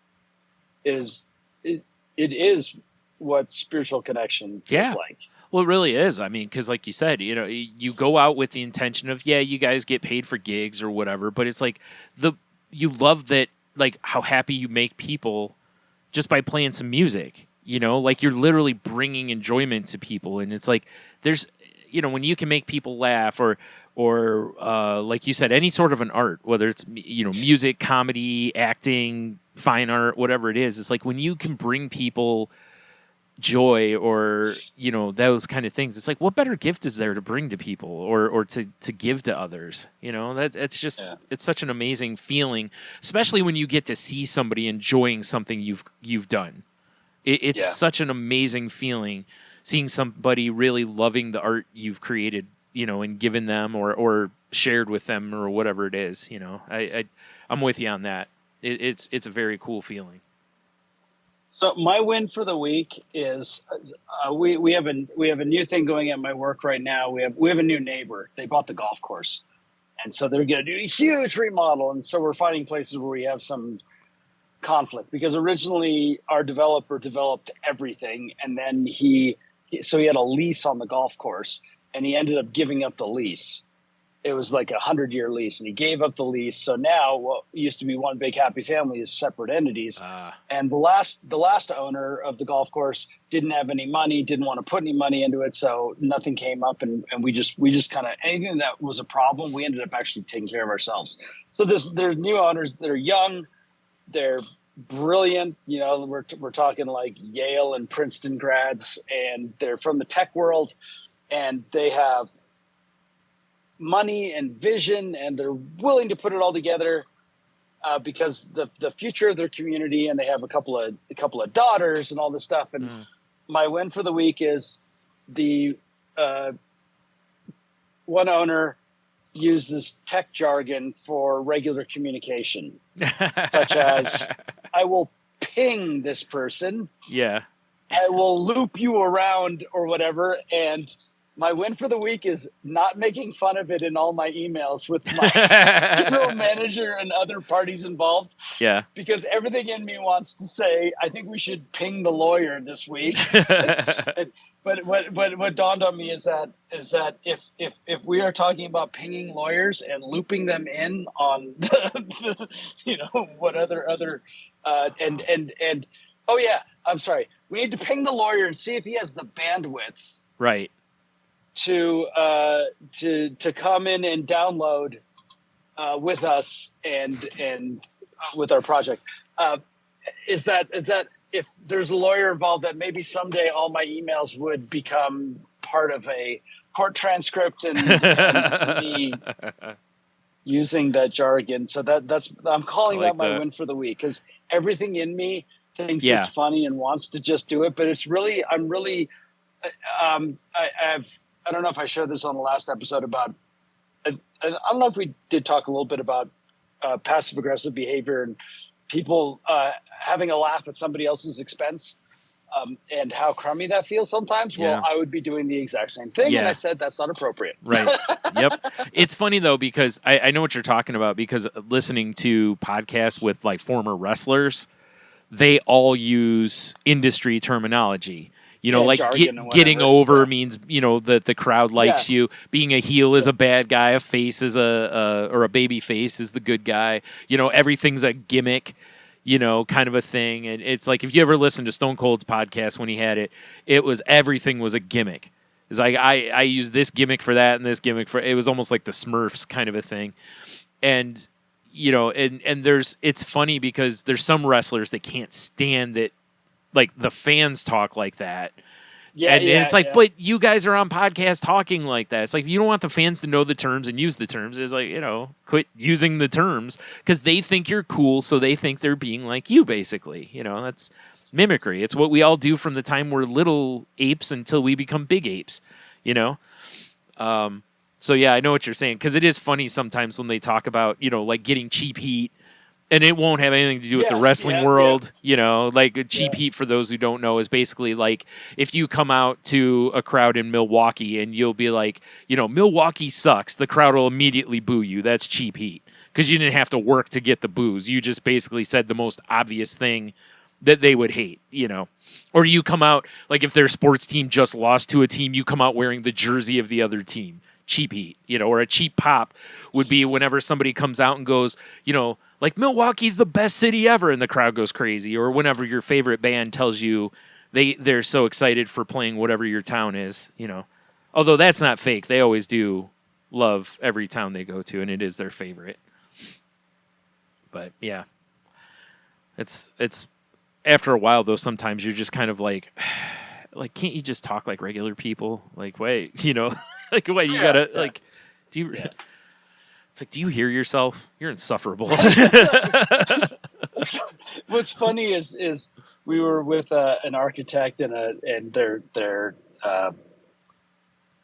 it is what spiritual connection feels
Yeah.
like.
Well, it really is. I mean, because like you said, you go out with the intention of, yeah, you guys get paid for gigs or whatever, but it's like you love that, like how happy you make people just by playing some music, like you're literally bringing enjoyment to people. And it's like, there's, when you can make people laugh or like you said, any sort of an art, whether it's, music, comedy, acting, fine art, whatever it is, it's like when you can bring people joy or those kind of things, it's like what better gift is there to bring to people or to give to others, that it's just
Yeah.
it's such an amazing feeling, especially when you get to see somebody enjoying something you've done. It's
Yeah.
such an amazing feeling seeing somebody really loving the art you've created, and given them or shared with them or whatever it is. I'm with you on that. It's a very cool feeling.
So my win for the week is we have a new thing going at my work right now. We have a new neighbor. They bought the golf course, and so they're going to do a huge remodel. And so we're finding places where we have some conflict because originally our developer developed everything, and then he had a lease on the golf course, and he ended up giving up the lease. It was like 100-year lease, and he gave up the lease. So now what used to be one big happy family is separate entities. And the last owner of the golf course didn't have any money, didn't want to put any money into it, so nothing came up. And we just kind of anything that was a problem, we ended up actually taking care of ourselves. So there's new owners that are young, they're brilliant. We're talking like Yale and Princeton grads, and they're from the tech world, and they have money and vision, and they're willing to put it all together because the future of their community, and they have a couple of daughters and all this stuff. And my win for the week is the one owner uses tech jargon for regular communication, such as I will ping this person.
Yeah.
I will loop you around or whatever. And my win for the week is not making fun of it in all my emails with my general manager and other parties involved.
Yeah.
Because everything in me wants to say, I think we should ping the lawyer this week. But what dawned on me is that if we are talking about pinging lawyers and looping them in on what other and oh yeah, I'm sorry. We need to ping the lawyer and see if he has the bandwidth
right
to come in and download with us and with our project. Is that if there's a lawyer involved, that maybe someday all my emails would become part of a court transcript and me using that jargon. So I'm calling that my win for the week, because everything in me thinks it's funny and wants to just do it, but it's really I don't know if I shared this on the last episode about I don't know if we did talk a little bit about passive aggressive behavior and people having a laugh at somebody else's expense, and how crummy that feels sometimes. Well, I would be doing the exact same thing, and I said that's not appropriate.
Right. Yep. It's funny though, because I know what you're talking about, because listening to podcasts with like former wrestlers, they all use industry terminology. Like getting over means, that the crowd likes you. Being a heel is a bad guy. A face is or a baby face is the good guy. Everything's a gimmick, kind of a thing. And it's like, if you ever listen to Stone Cold's podcast when he had it, everything was a gimmick. It's like, I use this gimmick for that and this gimmick for, it was almost like the Smurfs kind of a thing. And, and it's funny because there's some wrestlers that can't stand that, like, the fans talk like that. And it's like, but you guys are on podcasts talking like that. It's like, you don't want the fans to know the terms and use the terms. It's like, quit using the terms, because they think you're cool, so they think they're being like you, basically. That's mimicry. It's what we all do from the time we're little apes until we become big apes, So yeah, I know what you're saying, because it is funny sometimes when they talk about, like getting cheap heat, and it won't have anything to do with the
Yes,
wrestling
yeah,
world. Like cheap
yeah,
heat, for those who don't know, is basically like if you come out to a crowd in Milwaukee and you'll be like, Milwaukee sucks, the crowd will immediately boo you. That's cheap heat, because you didn't have to work to get the boos. You just basically said the most obvious thing that they would hate. Or you come out, like if their sports team just lost to a team, you come out wearing the jersey of the other team. Cheap heat, or a cheap pop would be whenever somebody comes out and goes, like Milwaukee's the best city ever, and the crowd goes crazy. Or whenever your favorite band tells you they're so excited for playing whatever your town is. Although that's not fake. They always do love every town they go to, and it is their favorite. But yeah. It's after a while though, sometimes you're just kind of like can't you just talk like regular people? Like, wait, like wait, you
yeah,
gotta
yeah,
like do you
yeah.
it's like, do you hear yourself? You're insufferable.
What's funny is we were with an architect and their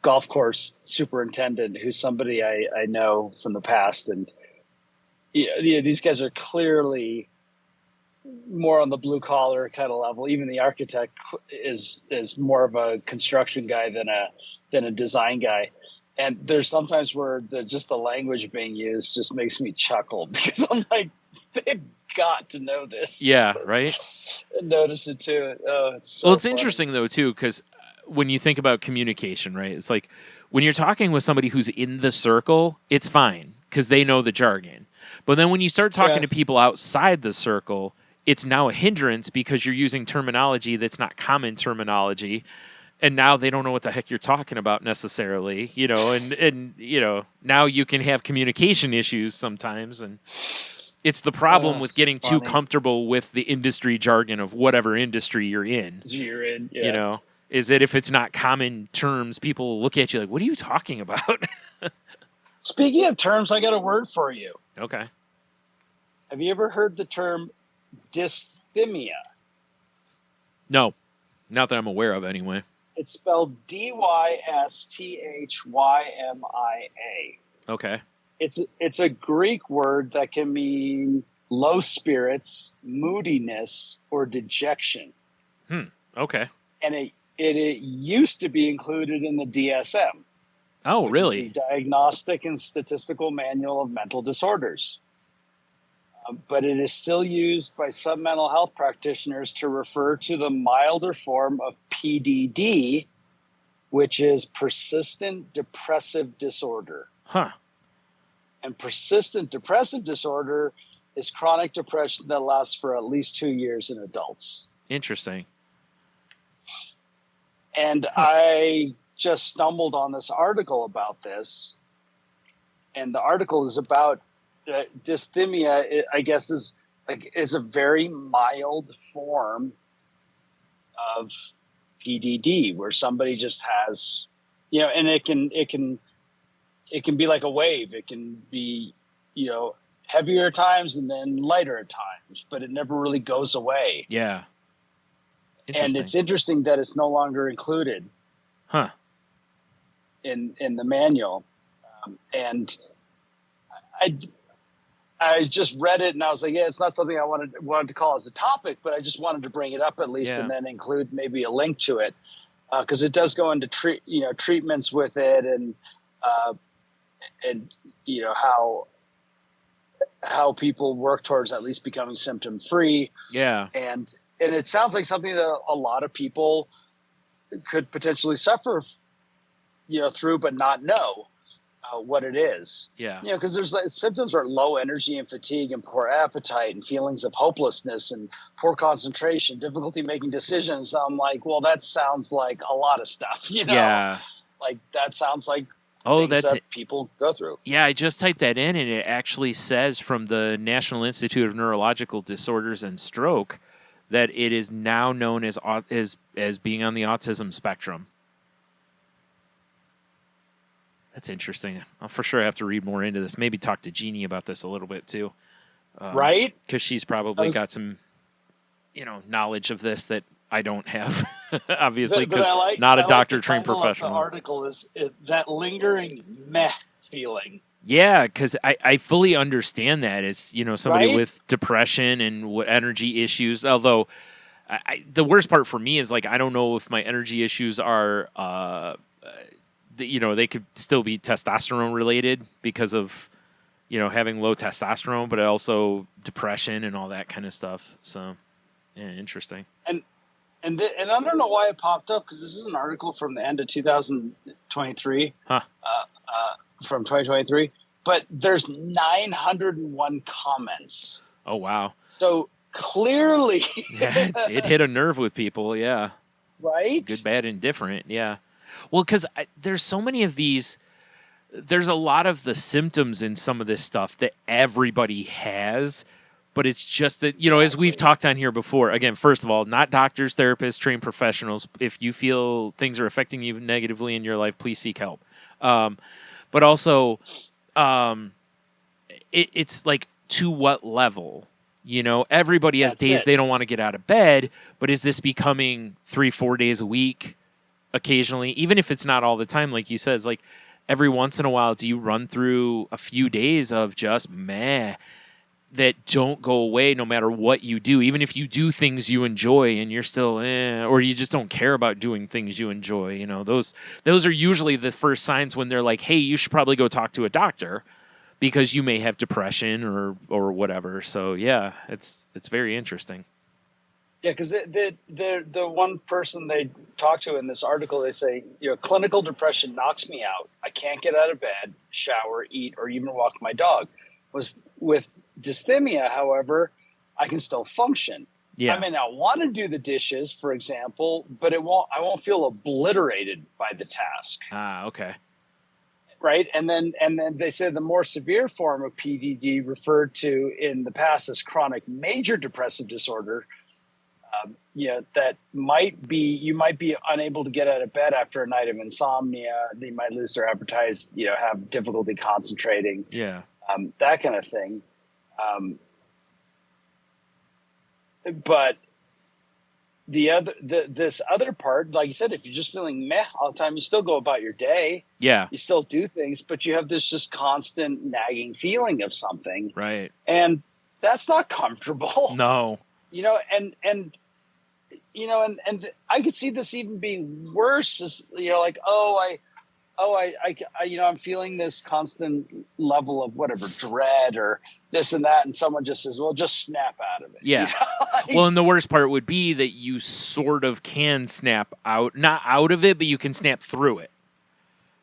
golf course superintendent, who's somebody I know from the past, and these guys are clearly more on the blue collar kind of level. Even the architect is more of a construction guy than a design guy. And there's sometimes where just the language being used just makes me chuckle, because I'm like, they've got to know this.
Yeah, right.
And notice it too. Oh, it's so
Well, it's
funny.
interesting though too, because when you think about communication, right? It's like when you're talking with somebody who's in the circle, it's fine because they know the jargon. But then when you start talking
Yeah.
to people outside the circle, it's now a hindrance because you're using terminology that's not common terminology. And now they don't know what the heck you're talking about necessarily, and now you can have communication issues sometimes. And it's the problem with getting too
Funny.
comfortable with the industry jargon of whatever industry you're in.
You're in,
You
yeah.
know, is that if it's not common terms, people will look at you like, what are you talking about?
Speaking of terms, I got a word for you.
Okay.
Have you ever heard the term dysthymia?
No, not that I'm aware of anyway.
It's spelled DysthymiA.
Okay.
It's a Greek word that can mean low spirits, moodiness, or dejection.
Okay.
And it used to be included in the DSM.
Oh,
which
really?
is the Diagnostic and Statistical Manual of Mental Disorders. But it is still used by some mental health practitioners to refer to the milder form of PDD, which is persistent depressive disorder.
Huh.
And persistent depressive disorder is chronic depression that lasts for at least 2 years in adults.
Interesting.
And I just stumbled on this article about this. And the article is about dysthymia, I guess, is a very mild form of PDD, where somebody just has, and it can be like a wave. It can be, heavier at times and then lighter at times, but it never really goes away.
Yeah.
And it's interesting that it's no longer included.
Huh.
In the manual, and I just read it and I was like, yeah, it's not something I wanted to call as a topic, but I just wanted to bring it up at least, and then include maybe a link to it, because it does go into treatments with it, and how people work towards at least becoming symptom free.
Yeah.
And it sounds like something that a lot of people could potentially suffer, through, but not know what it is.
Yeah.
Because there's symptoms are low energy and fatigue and poor appetite and feelings of hopelessness and poor concentration, difficulty making decisions. I'm like, well, that sounds like a lot of stuff,
Yeah.
Like that sounds like
things
that's that people go through.
Yeah, I just typed that in, and it actually says from the National Institute of Neurological Disorders and Stroke that it is now known as being on the autism spectrum. That's interesting. I'll for sure have to read more into this. Maybe talk to Jeannie about this a little bit too.
Right?
Because she's probably got some, knowledge of this that I don't have, obviously,
But
because
I
not a
like the
doctor-trained
title of the
professional.
article is that lingering meh feeling,
Yeah, because I fully understand that. It's, somebody
right?
with depression and what energy issues. Although the worst part for me is like I don't know if my energy issues are, they could still be testosterone related because of having low testosterone, but also depression and all that kind of stuff. So, yeah, interesting.
And and I don't know why it popped up because this is an article from the end of 2023,
Huh.
from 2023, but there's 901 comments.
Oh, wow.
So clearly,
Yeah, it hit a nerve with people. Yeah. Good,
right?
bad, and different. Yeah. Well, because there's so many of these. There's a lot of the symptoms in some of this stuff that everybody has, but it's just that, as we've talked on here before, again, first of all, not doctors, therapists, trained professionals. If you feel things are affecting you negatively in your life, please seek help. But also, it's like, to what level? Everybody has
That's
days
it.
they don't want to get out of bed, but is this becoming 3-4 days a week occasionally, even if it's not all the time, like you said, it's like every once in a while, do you run through a few days of just meh that don't go away no matter what you do, even if you do things you enjoy and you're still or you just don't care about doing things you enjoy. Those are usually the first signs when they're like, hey, you should probably go talk to a doctor because you may have depression or whatever. So yeah, it's very interesting.
Yeah, because the one person they talk to in this article, they say, clinical depression knocks me out. I can't get out of bed, shower, eat, or even walk my dog. With dysthymia, however, I can still function.
Yeah.
I may not want to do the dishes, for example, but I won't feel obliterated by the task.
Okay.
Right. And then they say the more severe form of PDD, referred to in the past as chronic major depressive disorder, that you might be unable to get out of bed after a night of insomnia. They might lose their appetite, have difficulty concentrating.
Yeah.
That kind of thing. But this other part, like you said, if you're just feeling meh all the time, you still go about your day.
Yeah.
You still do things, but you have this just constant nagging feeling of something.
Right.
And that's not comfortable.
No.
And I could see this even being worse. As, I'm feeling this constant level of whatever dread or this and that, and someone just says, "Well, just snap out of it."
Yeah. Well, and the worst part would be that you sort of can snap out, not out of it, but you can snap through it.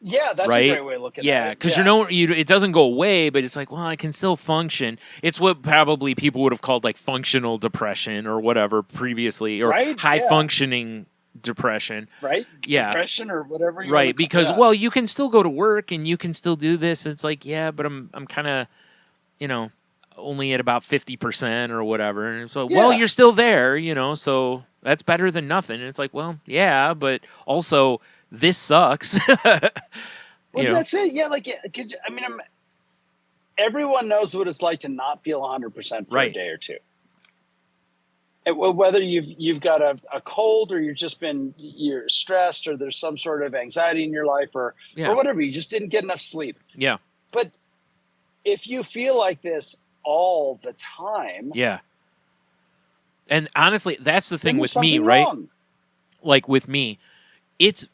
Yeah, that's
right?
a great way of looking at it.
Yeah, because it doesn't go away, but it's like, well, I can still function. It's what probably people would have called like functional depression or whatever previously, or high functioning depression.
Right?
Yeah.
Depression or whatever you
right, because well, you can still go to work and you can still do this. And it's like, yeah, but I'm kind of, only at about 50% or whatever. And so, well, you're still there, so that's better than nothing. And it's like, well, yeah, but also this sucks.
Well, that's it. Yeah, everyone knows what it's like to not feel 100% for a day or two. And whether you've got a cold or you're stressed or there's some sort of anxiety in your life or whatever, you just didn't get enough sleep.
Yeah.
But if you feel like this all the time.
Yeah. And honestly, that's the thing with me,
wrong.
right? Like with me, it's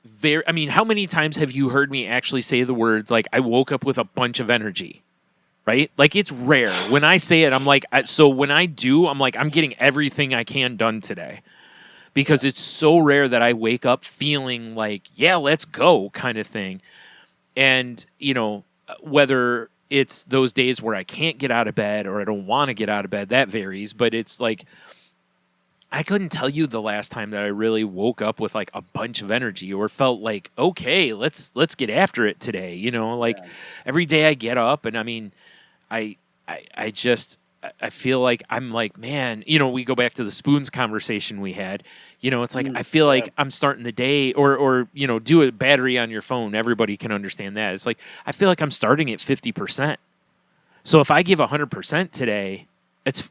how many times have you heard me actually say the words like, I woke up with a bunch of energy, right? Like it's rare. When I say it, I'm like, so when I do, I'm like, I'm getting everything I can done today because it's so rare that I wake up feeling like, yeah, let's go kind of thing. And, whether it's those days where I can't get out of bed or I don't want to get out of bed, that varies, but it's like, I couldn't tell you the last time that I really woke up with like a bunch of energy or felt like, okay, let's get after it today. Every day I get up and I feel like I'm like, man, we go back to the spoons conversation we had, it's like, I feel like I'm starting the day or do a battery on your phone. Everybody can understand that. It's like, I feel like I'm starting at 50%. So if I give 100% today, it's,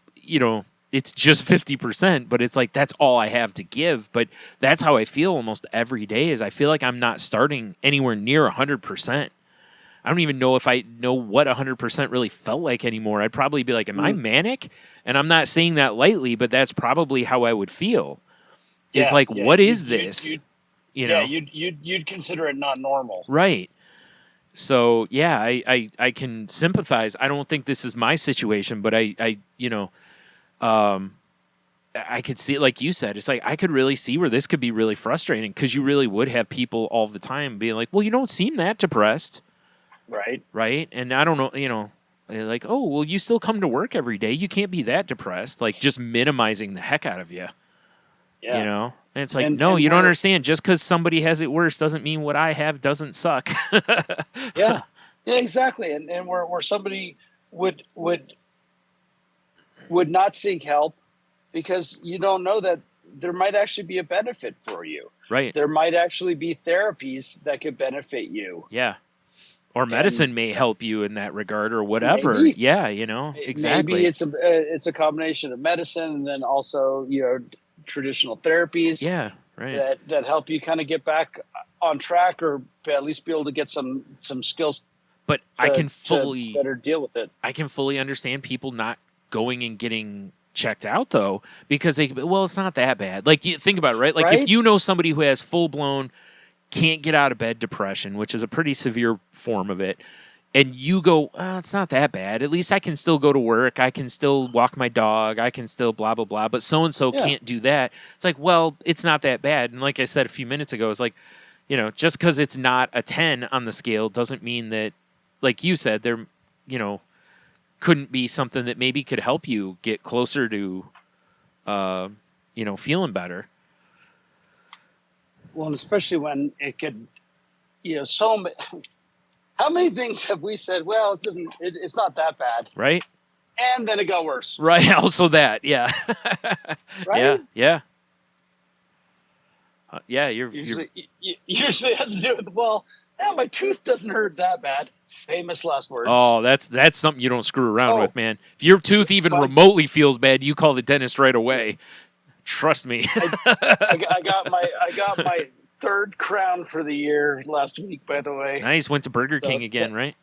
it's just 50%, but it's like that's all I have to give. But that's how I feel almost every day. Is I feel like I'm not starting anywhere near 100%. I don't even know if I know what 100% really felt like anymore. I'd probably be like, am I manic? And I'm not saying that lightly, but that's probably how I would feel. Is
Yeah,
like,
yeah.
what is this? You
Yeah,
know?
you'd consider it not normal.
Right. So yeah, I can sympathize. I don't think this is my situation, but um, I could see, like you said, it's like I could really see where this could be really frustrating because you really would have people all the time being like, well, you don't seem that depressed.
Right.
Right. And I don't know, like, oh, well, you still come to work every day. You can't be that depressed. Like just minimizing the heck out of you,
Yeah.
And it's like,
And
no,
and
you don't
we're
understand. Just because somebody has it worse doesn't mean what I have doesn't suck.
yeah. Yeah, exactly. And where somebody would not seek help because you don't know that there might actually be a benefit for you.
Right.
There might actually be therapies that could benefit you.
Yeah. Or
And
medicine may help you in that regard or whatever.
maybe
Yeah,
maybe
exactly.
it's a combination of medicine and then also, traditional therapies
Yeah, right.
that help you kind of get back on track or at least be able to get some skills
But
to better deal with it.
I can fully understand people not going and getting checked out though, because it's not that bad. Like you think about it, right? Like if
Right?
you know somebody who has full blown can't get out of bed depression, which is a pretty severe form of it, and you go, it's not that bad. At least I can still go to work. I can still walk my dog. I can still blah, blah, blah. But so and so
Yeah.
can't do that. It's like, well, it's not that bad. And like I said a few minutes ago, it's like, just because it's not a 10 on the scale doesn't mean that, like you said, there, couldn't be something that maybe could help you get closer to, feeling better.
Well, and especially when it could, how many things have we said? Well, it's not that bad,
Right?
and then it got worse.
Right. Also that. Yeah. Yeah.
Right?
Yeah. Yeah. You're
Usually it has to do with my tooth doesn't hurt that bad. Famous last words.
Oh, that's something you don't screw around
Oh,
with, man. If your tooth even
but
remotely feels bad, you call the dentist right away. Trust me.
I got my third crown for the year last week. By the way,
Nice. Went to Burger King
so
again, right?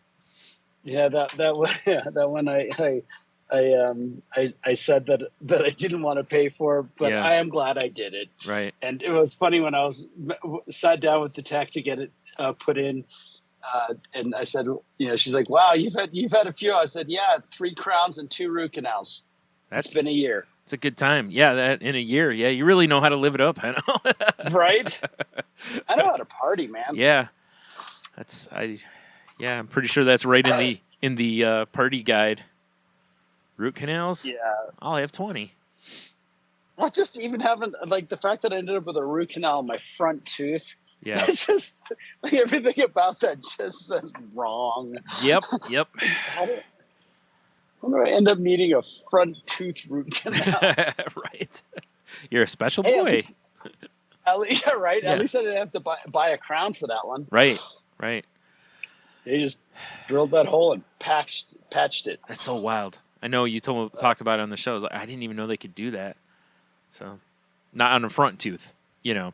yeah, that one, yeah, that one I said that I didn't want to pay for, but
Yeah.
I am glad I did it.
Right.
And it was funny when I sat down with the tech to get it put in, and I said, she's like, "Wow, you've had a few." I said, "Yeah, 3 crowns and 2 root canals. It's been a year."
It's a good time. Yeah, that in a year. Yeah, you really know how to live it up, I know.
Right? I know how to party, man.
Yeah. I'm pretty sure that's right in the party guide. Root canals?
Yeah.
I'll have 20.
Well, just even having like the fact that I ended up with a root canal in my front tooth.
Yeah.
It's just like everything about that just says wrong.
Yep.
How do I end up needing a front tooth root canal?
Right. You're a special
Hey,
boy.
yeah, right.
Yeah.
At least I didn't have to buy a crown for that one.
Right.
They just drilled that hole and patched it.
That's so wild. I know you talked about it on the show. I didn't even know they could do that. So, not on a front tooth,
Yeah.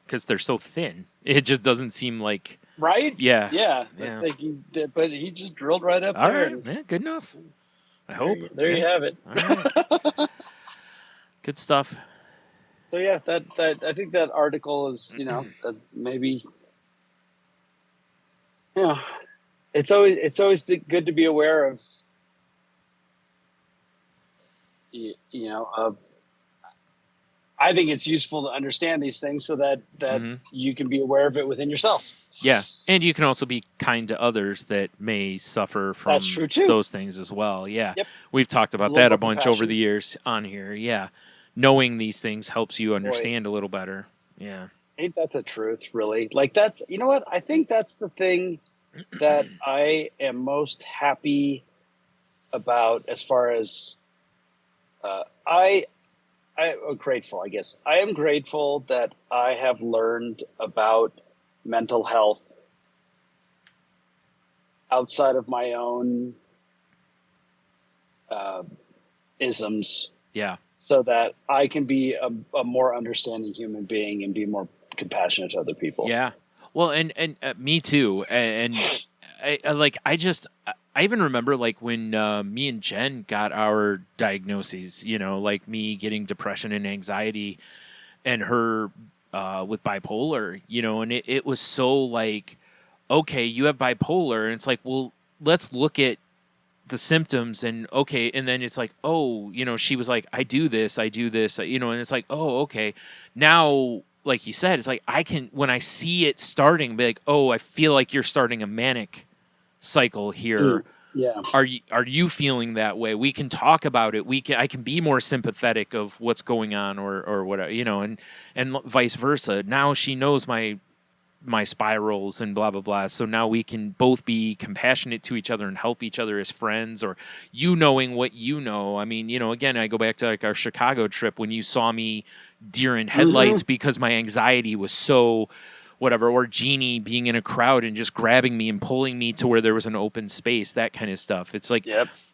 because they're so thin. It just doesn't seem like.
Right?
Yeah.
Yeah.
Yeah.
But he just drilled right up
All
there.
right. Yeah, good enough. I hope.
There you have it.
All right. Good stuff.
So yeah, that I think that article is, that maybe, it's always good to be aware of, of. I think it's useful to understand these things so that you can be aware of it within yourself.
Yeah, and you can also be kind to others that may suffer from
That's true too.
those things as well. Yeah,
Yep.
We've talked about that a bunch over the years on here. Yeah, knowing these things helps you understand a little better. Yeah,
ain't that the truth, really? Like that's, you know what? I think that's the thing that I am most happy about as far as I'm grateful, I guess. I am grateful that I have learned about mental health outside of my own isms
Yeah.
so that I can be a more understanding human being and be more compassionate to other people.
Yeah. Well, and me too. And I even remember like when me and Jen got our diagnoses, like me getting depression and anxiety and her with bipolar, and it was so like, okay, you have bipolar. And it's like, well, let's look at the symptoms and okay. And then it's like, oh, she was like, I do this, and it's like, oh, okay. Now, like you said, it's like, I can, when I see it starting, be like, oh, I feel like you're starting a manic cycle here.
Yeah.
Are you feeling that way? We can talk about it. I can be more sympathetic of what's going on or whatever, and vice versa. Now she knows my spirals and blah blah blah. So now we can both be compassionate to each other and help each other as friends, or knowing what you know. I mean, again, I go back to like our Chicago trip when you saw me deer in headlights because my anxiety was so whatever, or Jeannie being in a crowd and just grabbing me and pulling me to where there was an open space, that kind of stuff. It's like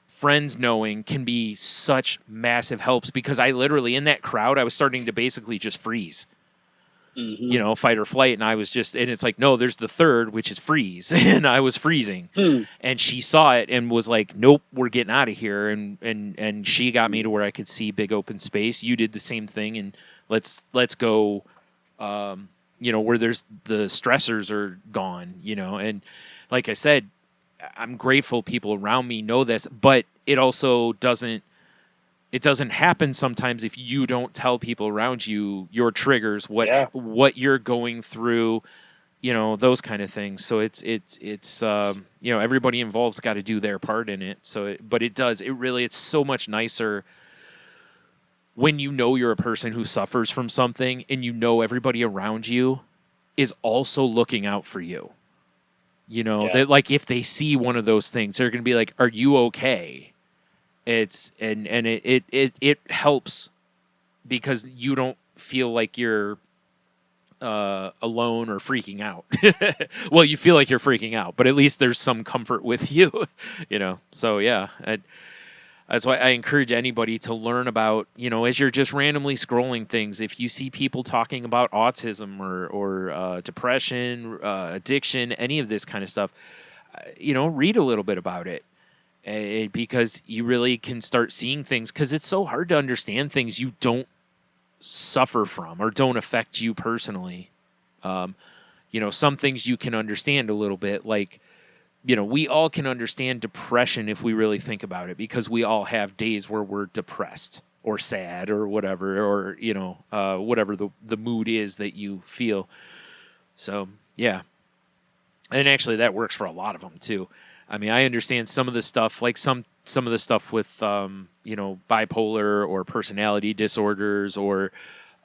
friends knowing can be such massive helps, because I literally in that crowd I was starting to basically just freeze. Fight or flight. And I was just, and it's like, no, there's the third, which is freeze. And I was freezing. And she saw it and was like, nope, we're getting out of here. And she got me to where I could see big open space. You did the same thing. And let's go, where there's the stressors are gone, and like I said, I'm grateful people around me know this, but it also doesn't happen sometimes if you don't tell people around you your triggers, what you're going through, those kind of things. So it's everybody involved's got to do their part in it. So, but it's so much nicer when you're a person who suffers from something and everybody around you is also looking out for you. That like if they see one of those things, they're going to be like, "Are you okay?" It helps because you don't feel like you're alone or freaking out. Well, you feel like you're freaking out, but at least there's some comfort with you, So yeah, that's why I encourage anybody to learn about, as you're just randomly scrolling things, if you see people talking about autism or depression, addiction, any of this kind of stuff, read a little bit about it. Because you really can start seeing things, because it's so hard to understand things you don't suffer from or don't affect you personally. Some things you can understand a little bit, like, we all can understand depression if we really think about it, because we all have days where we're depressed or sad or whatever, or, whatever the mood is that you feel. So, yeah. And actually that works for a lot of them too. I mean, I understand some of the stuff, like some of the stuff with, bipolar or personality disorders or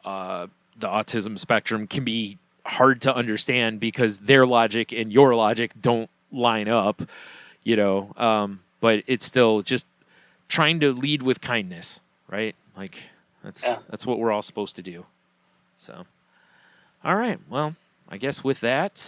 the autism spectrum can be hard to understand because their logic and your logic don't line up, but it's still just trying to lead with kindness, right? Like that's what we're all supposed to do. So, all right. Well, I guess with that,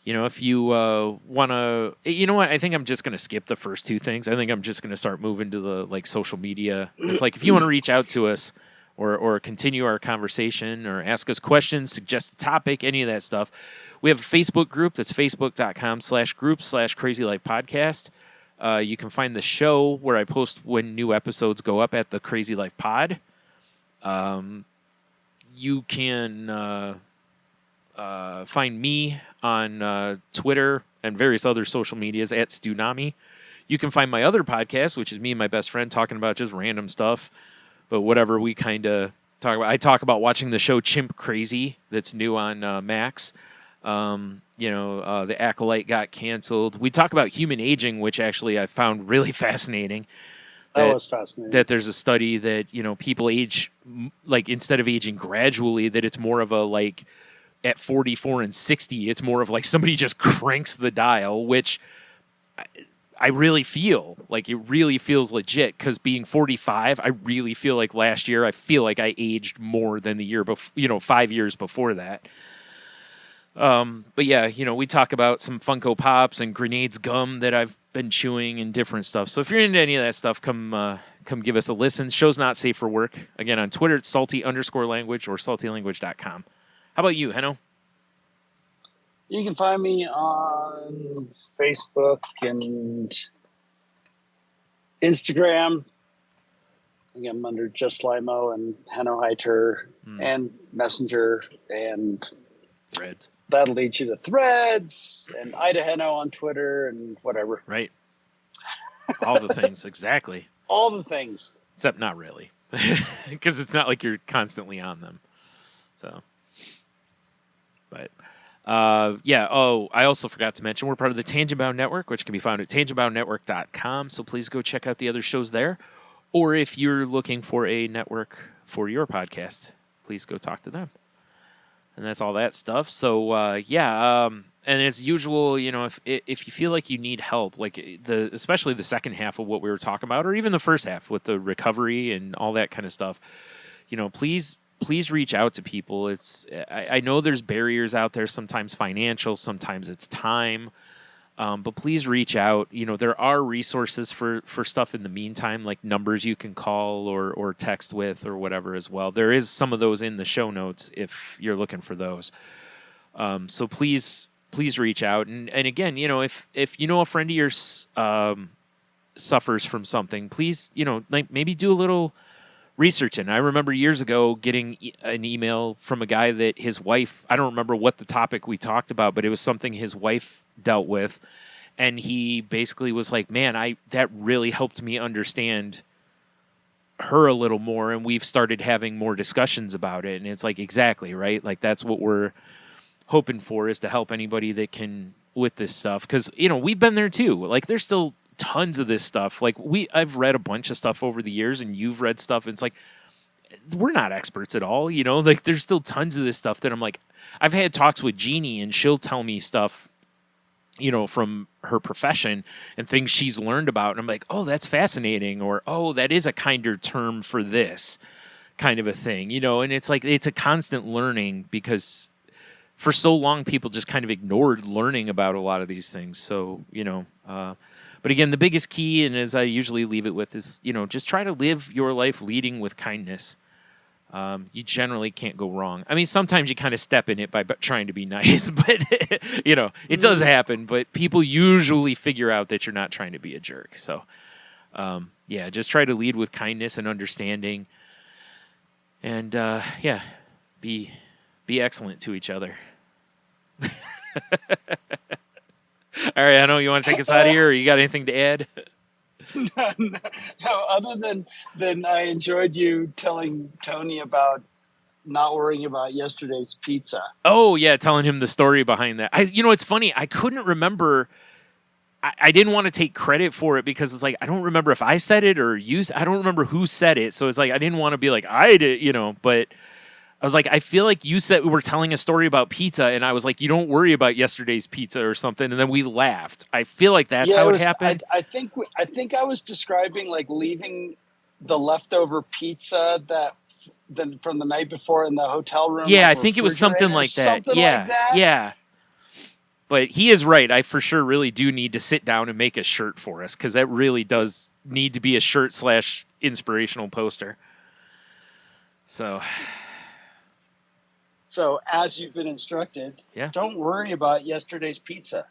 if you want to, what? I think I'm just going to skip the first two things. I think I'm just going to start moving to the like social media. It's like if you want to reach out to us or continue our conversation or ask us questions, suggest a topic, any of that stuff, we have a Facebook group. That's facebook.com/group/Crazy Life Podcast. You can find the show where I post when new episodes go up at the Crazy Life Pod. You can find me on Twitter and various other social medias at Stunami. You can find my other podcast, which is me and my best friend talking about just random stuff, but whatever we kind of talk about. I talk about watching the show Chimp Crazy that's new on Max. The Acolyte got canceled. We talk about human aging, which actually I found really fascinating.
That was fascinating.
That there's a study that, people age, like instead of aging gradually, that it's more of a like at 44 and 60, it's more of like somebody just cranks the dial, which I really feel like it really feels legit, because being 45, I really feel like last year, I feel like I aged more than the year before, 5 years before that. But yeah, we talk about some Funko Pops and Grenades gum that I've been chewing and different stuff. So if you're into any of that stuff, come give us a listen. Show's not safe for work. Again, on Twitter, it's salty_language or saltylanguage.com. How about you, Henno?
You can find me on Facebook and Instagram. I think I'm under Just Limo and Henno Heiter and Messenger, and
Threads.
That'll lead you to Threads and Ida Henno on Twitter and whatever.
Right. All the things, exactly.
All the things.
Except not really. Because it's not like you're constantly on them. So. But, yeah. Oh, I also forgot to mention we're part of the Tangent Bound Network, which can be found at tangentboundnetwork.com. So please go check out the other shows there. Or if you're looking for a network for your podcast, please go talk to them. And that's all that stuff. So, yeah. And as usual, if you feel like you need help, like especially the second half of what we were talking about, or even the first half with the recovery and all that kind of stuff, please reach out to people. I know there's barriers out there, sometimes financial, sometimes it's time. But please reach out. There are resources for stuff in the meantime, like numbers you can call or text with or whatever as well. There is some of those in the show notes if you're looking for those. So please reach out. And again, if a friend of yours suffers from something, please, maybe do a little research. And I remember years ago getting an email from a guy that his wife, I don't remember what the topic we talked about, but it was something his wife dealt with. And he basically was like, man, that really helped me understand her a little more. And we've started having more discussions about it. And it's like, exactly, right? Like, that's what we're hoping for, is to help anybody that can with this stuff. Because, we've been there too. Like, there's still tons of this stuff. Like, I've read a bunch of stuff over the years, and you've read stuff. And it's like, we're not experts at all, like there's still tons of this stuff that I'm like, I've had talks with Jeannie and she'll tell me stuff, from her profession and things she's learned about. And I'm like, oh, that's fascinating. Or, oh, that is a kinder term for this kind of a thing, and it's like, it's a constant learning, because for so long people just kind of ignored learning about a lot of these things. So, but again, the biggest key, and as I usually leave it with, is, just try to live your life leading with kindness. You generally can't go wrong. I mean, sometimes you kind of step in it by trying to be nice, but, it does happen. But people usually figure out that you're not trying to be a jerk. So, yeah, just try to lead with kindness and understanding. And, yeah, be excellent to each other. All right, I know you want to take us out of here, or you got anything to add?
No, other than I enjoyed you telling Tony about not worrying about yesterday's pizza.
Oh yeah, telling him the story behind that. It's funny. I couldn't remember. I didn't want to take credit for it, because it's like, I don't remember if I said it or you. I don't remember who said it, so it's like I didn't want to be like I did, But I was like, I feel like you said we were telling a story about pizza, and I was like, you don't worry about yesterday's pizza or something, and then we laughed. I feel like that's how it happened.
I think I was describing like leaving the leftover pizza from the night before in the hotel room.
Yeah, I think it was something like that. Yeah. But he is right. I for sure really do need to sit down and make a shirt for us, because that really does need to be a shirt / inspirational poster.
So, as you've been instructed,
yeah,
don't worry about yesterday's pizza.